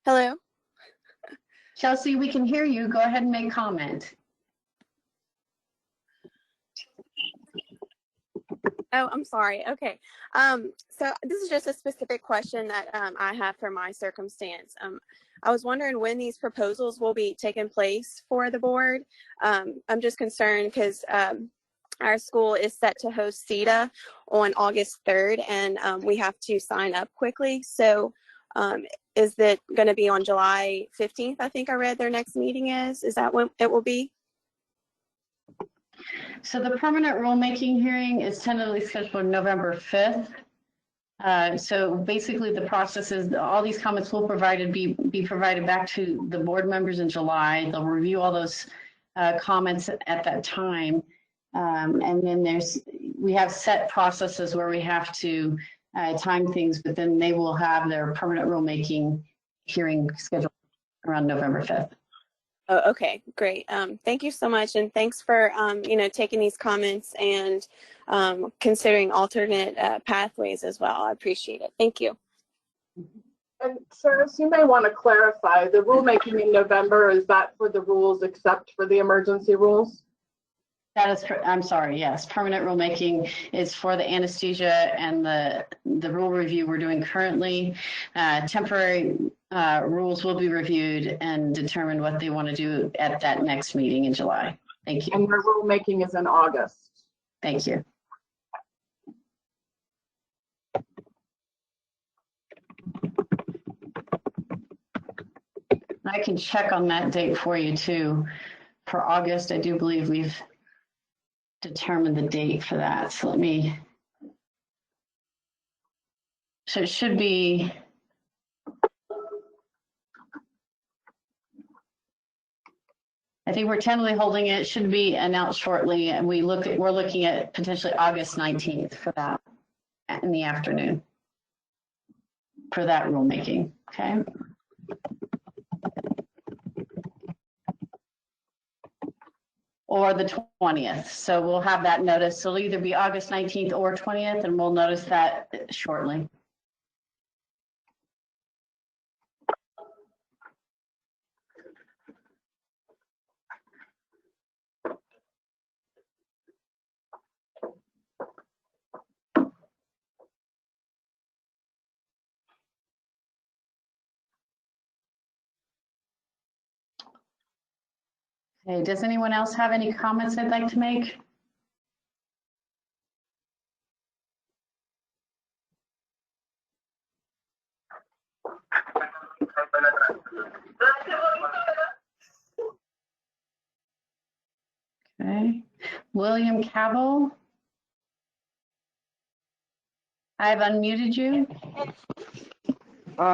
Hello? Chelsea, we can hear you. Go ahead and make comment. Oh, I'm sorry. Okay. So this is just a specific question that I have for my circumstance. I was wondering when these proposals will be taking place for the board. I'm just concerned because our school is set to host CETA on August 3rd, and we have to sign up quickly. So is it going to be on July 15th? I think I read their next meeting is. Is that when it will be? So the permanent rulemaking hearing is tentatively scheduled for November 5th. So basically the process is all these comments will be provided back to the board members in July. They'll review all those comments at that time. And then we have set processes where we have to time things, but then they will have their permanent rulemaking hearing scheduled around November 5th. Oh, okay, great. Thank you so much, and thanks for taking these comments and considering alternate pathways as well. I appreciate it. Thank you. And Sarah, you may want to clarify, the rulemaking in November, is that for the rules except for the emergency rules? That is, I'm sorry, yes. Permanent rulemaking is for the anesthesia and the rule review we're doing currently. Temporary rules will be reviewed and determine what they want to do at that next meeting in July. Thank you. And the rulemaking is in August. Thank you. I can check on that date for you too. For August, I do believe we've determined the date for that. So let me, so it should be, I think we're tentatively holding it. It should be announced shortly. And we're looking at potentially August 19th for that in the afternoon for that rulemaking, okay? Or the 20th. So we'll have that notice. So it'll either be August 19th or 20th, and we'll notice that shortly. Okay, does anyone else have any comments they'd like to make? Okay, William Cavill. I've unmuted you.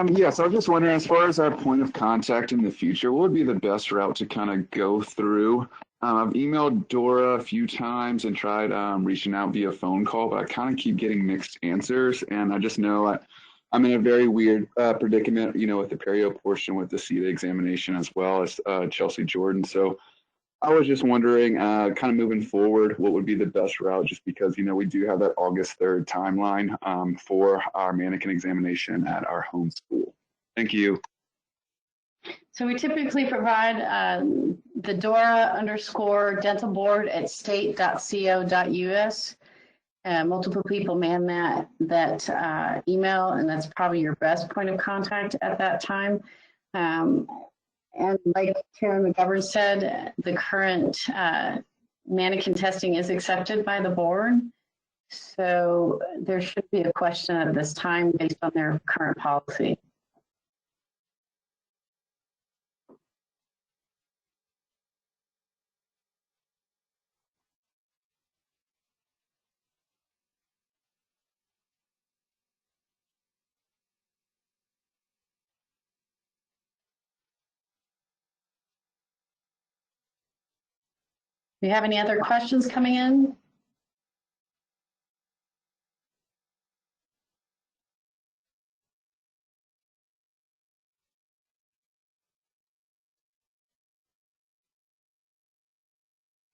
Yes, I was just wondering, as far as our point of contact in the future, what would be the best route to kind of go through? I've emailed Dora a few times and tried reaching out via phone call, but I kind of keep getting mixed answers. And I just know I'm in a very weird predicament, you know, with the perio portion with the CETA examination as well as Chelsea Jordan. So I was just wondering, kind of moving forward, what would be the best route, just because, you know, we do have that August 3rd timeline for our mannequin examination at our home school. Thank you. So we typically provide the Dora_dentalboard@state.co.us. Multiple people man that email, and that's probably your best point of contact at that time. And like Karen McGovern said, the current mannequin testing is accepted by the board. So there should be a question at this time based on their current policy. Do you have any other questions coming in?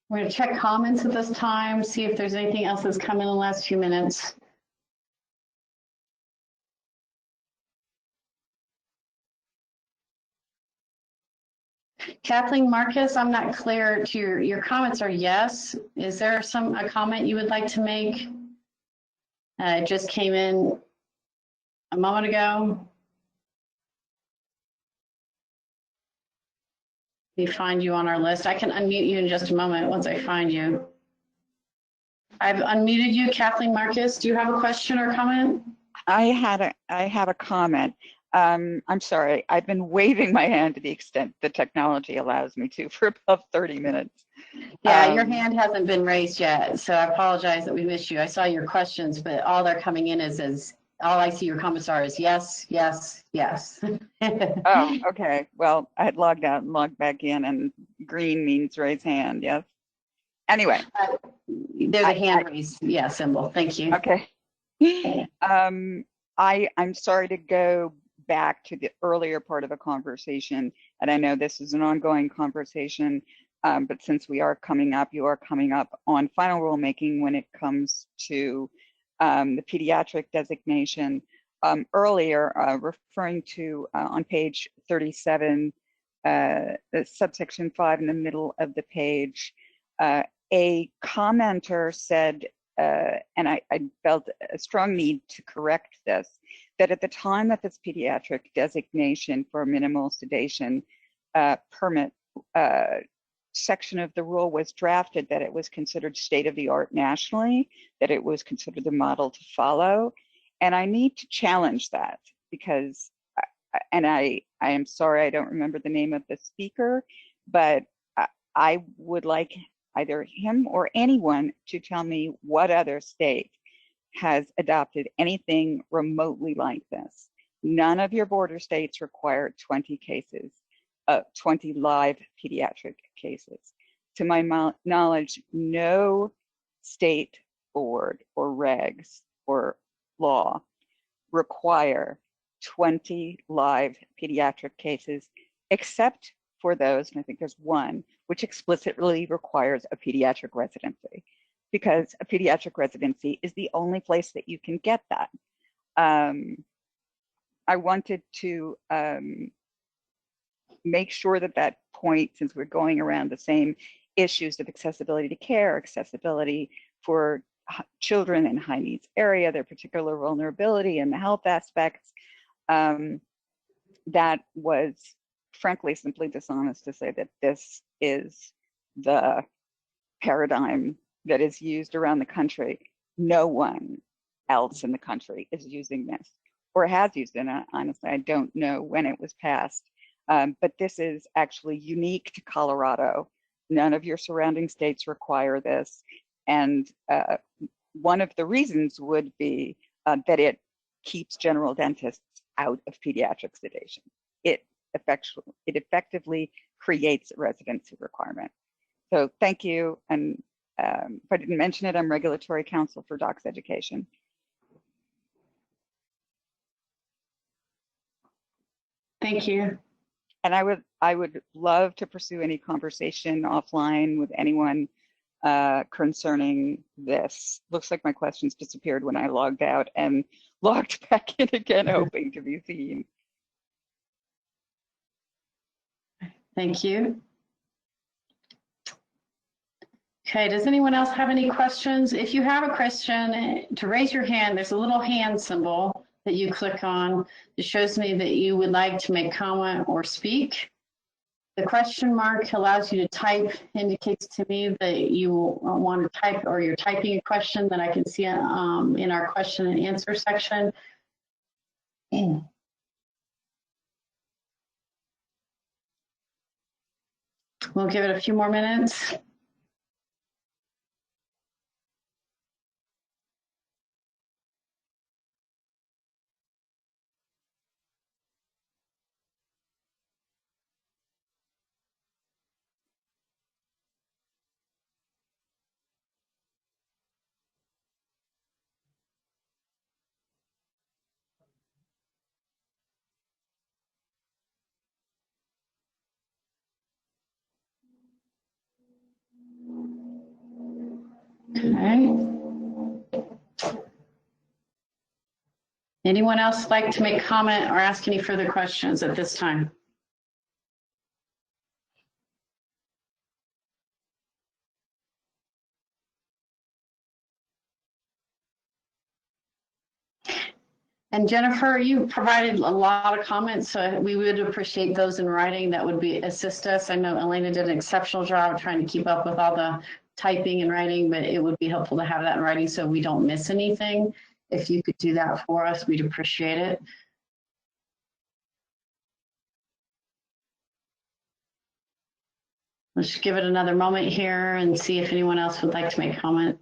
We're going to check comments at this time, see if there's anything else that's come in the last few minutes. Kathleen Marcus, I'm not clear to your comments are yes. Is there a comment you would like to make? It just came in a moment ago. Let me find you on our list. I can unmute you in just a moment once I find you. I've unmuted you, Kathleen Marcus. Do you have a question or comment? I have a comment. I'm sorry, I've been waving my hand to the extent the technology allows me to for about 30 minutes. Yeah, your hand hasn't been raised yet, so I apologize that we missed you. I saw your questions, but all they're coming in is all I see your comments are is yes, yes, yes. Oh, okay. Well, I had logged out and logged back in, and green means raise hand, yes. Anyway. There's a hand raised, yeah, symbol. Thank you. Okay. I'm sorry to go back to the earlier part of the conversation, and I know this is an ongoing conversation, but since you are coming up on final rulemaking when it comes to the pediatric designation earlier, referring to on page 37, subsection 5 in the middle of the page, a commenter said, and I felt a strong need to correct this, that at the time that this pediatric designation for minimal sedation permit section of the rule was drafted, that it was considered state of the art nationally, that it was considered the model to follow. And I need to challenge that because, and I am sorry, I don't remember the name of the speaker, but I would like either him or anyone to tell me what other state has adopted anything remotely like this. None of your border states require 20 cases, 20 live pediatric cases. To my knowledge, no state board or regs or law require 20 live pediatric cases, except for those, and I think there's one, which explicitly requires a pediatric residency, because a pediatric residency is the only place that you can get that. I wanted to make sure that that point, since we're going around the same issues of accessibility to care, accessibility for children in high needs area, their particular vulnerability and the health aspects, that was frankly simply dishonest to say that this is the paradigm that is used around the country. No one else in the country is using this or has used it. Honestly, I don't know when it was passed, but this is actually unique to Colorado. None of your surrounding states require this. And one of the reasons would be that it keeps general dentists out of pediatric sedation. It effectively creates a residency requirement. So thank you. And if I didn't mention it, I'm regulatory counsel for Docs Education. Thank you. And I would love to pursue any conversation offline with anyone concerning this. Looks like my questions disappeared when I logged out and logged back in again, hoping to be seen. Thank you. Okay, does anyone else have any questions? If you have a question, to raise your hand, there's a little hand symbol that you click on. It shows me that you would like to make comment or speak. The question mark allows you to type, indicates to me that you want to type or you're typing a question that I can see in our question and answer section. We'll give it a few more minutes. Okay. Anyone else like to make comment or ask any further questions at this time? And Jennifer, you provided a lot of comments, so we would appreciate those in writing. That would assist us. I know Elena did an exceptional job trying to keep up with all the typing and writing, but it would be helpful to have that in writing so we don't miss anything. If you could do that for us, we'd appreciate it. Let's give it another moment here and see if anyone else would like to make comment.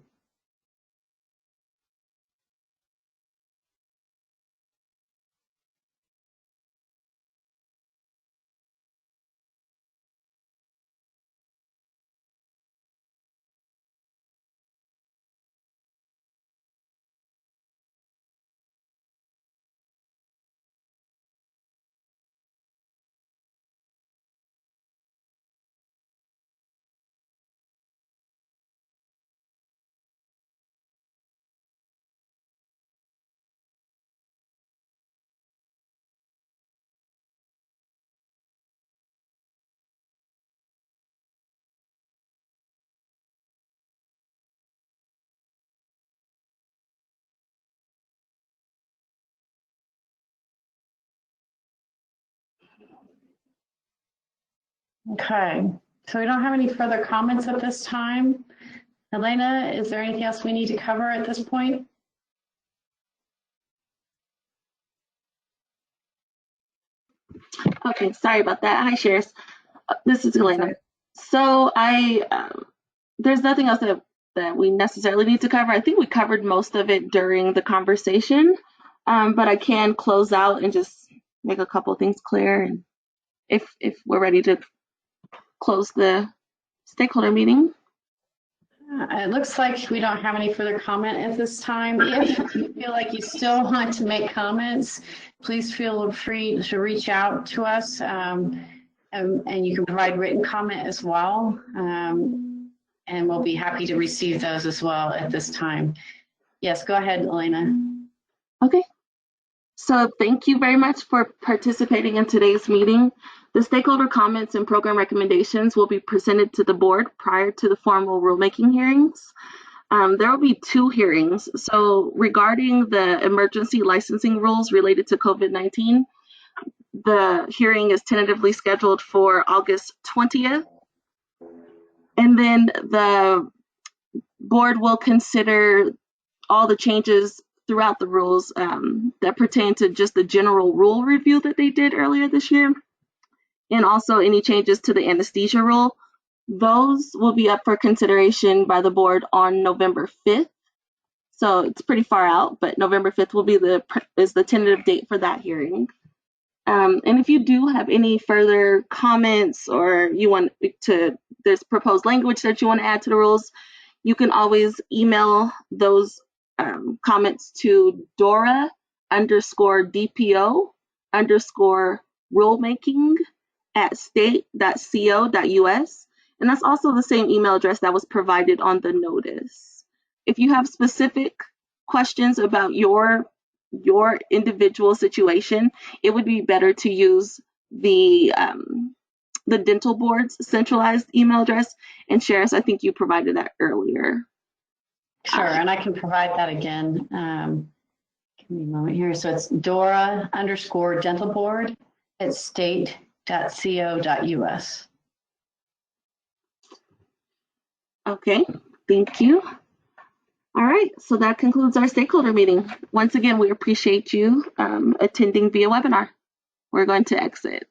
Okay, so we don't have any further comments at this time. Elena, is there anything else we need to cover at this point? Okay, sorry about that. Hi, Shares. This is Elena. So there's nothing else that we necessarily need to cover. I think we covered most of it during the conversation, but I can close out and just make a couple of things clear. And if we're ready to close the stakeholder meeting. It looks like we don't have any further comment at this time. If you feel like you still want to make comments, please feel free to reach out to us, and you can provide written comment as well. And we'll be happy to receive those as well at this time. Yes, go ahead, Elena. Okay. So thank you very much for participating in today's meeting. The stakeholder comments and program recommendations will be presented to the board prior to the formal rulemaking hearings. There will be 2 hearings. So regarding the emergency licensing rules related to COVID-19, the hearing is tentatively scheduled for August 20th. And then the board will consider all the changes throughout the rules that pertain to just the general rule review that they did earlier this year, and also any changes to the anesthesia rule. Those will be up for consideration by the board on November 5th. So it's pretty far out, but November 5th will be is the tentative date for that hearing. And if you do have any further comments or there's proposed language that you want to add to the rules, you can always email those comments to Dora_DPO_rulemaking@state.co.us. And that's also the same email address that was provided on the notice. If you have specific questions about your individual situation, it would be better to use the dental board's centralized email address. And Sharis, I think you provided that earlier. Sure, and I can provide that again. Give me a moment here. So it's Dora_dentalboard@state.co.us. Okay, thank you. All right, so that concludes our stakeholder meeting. Once again, we appreciate you attending via webinar. We're going to exit.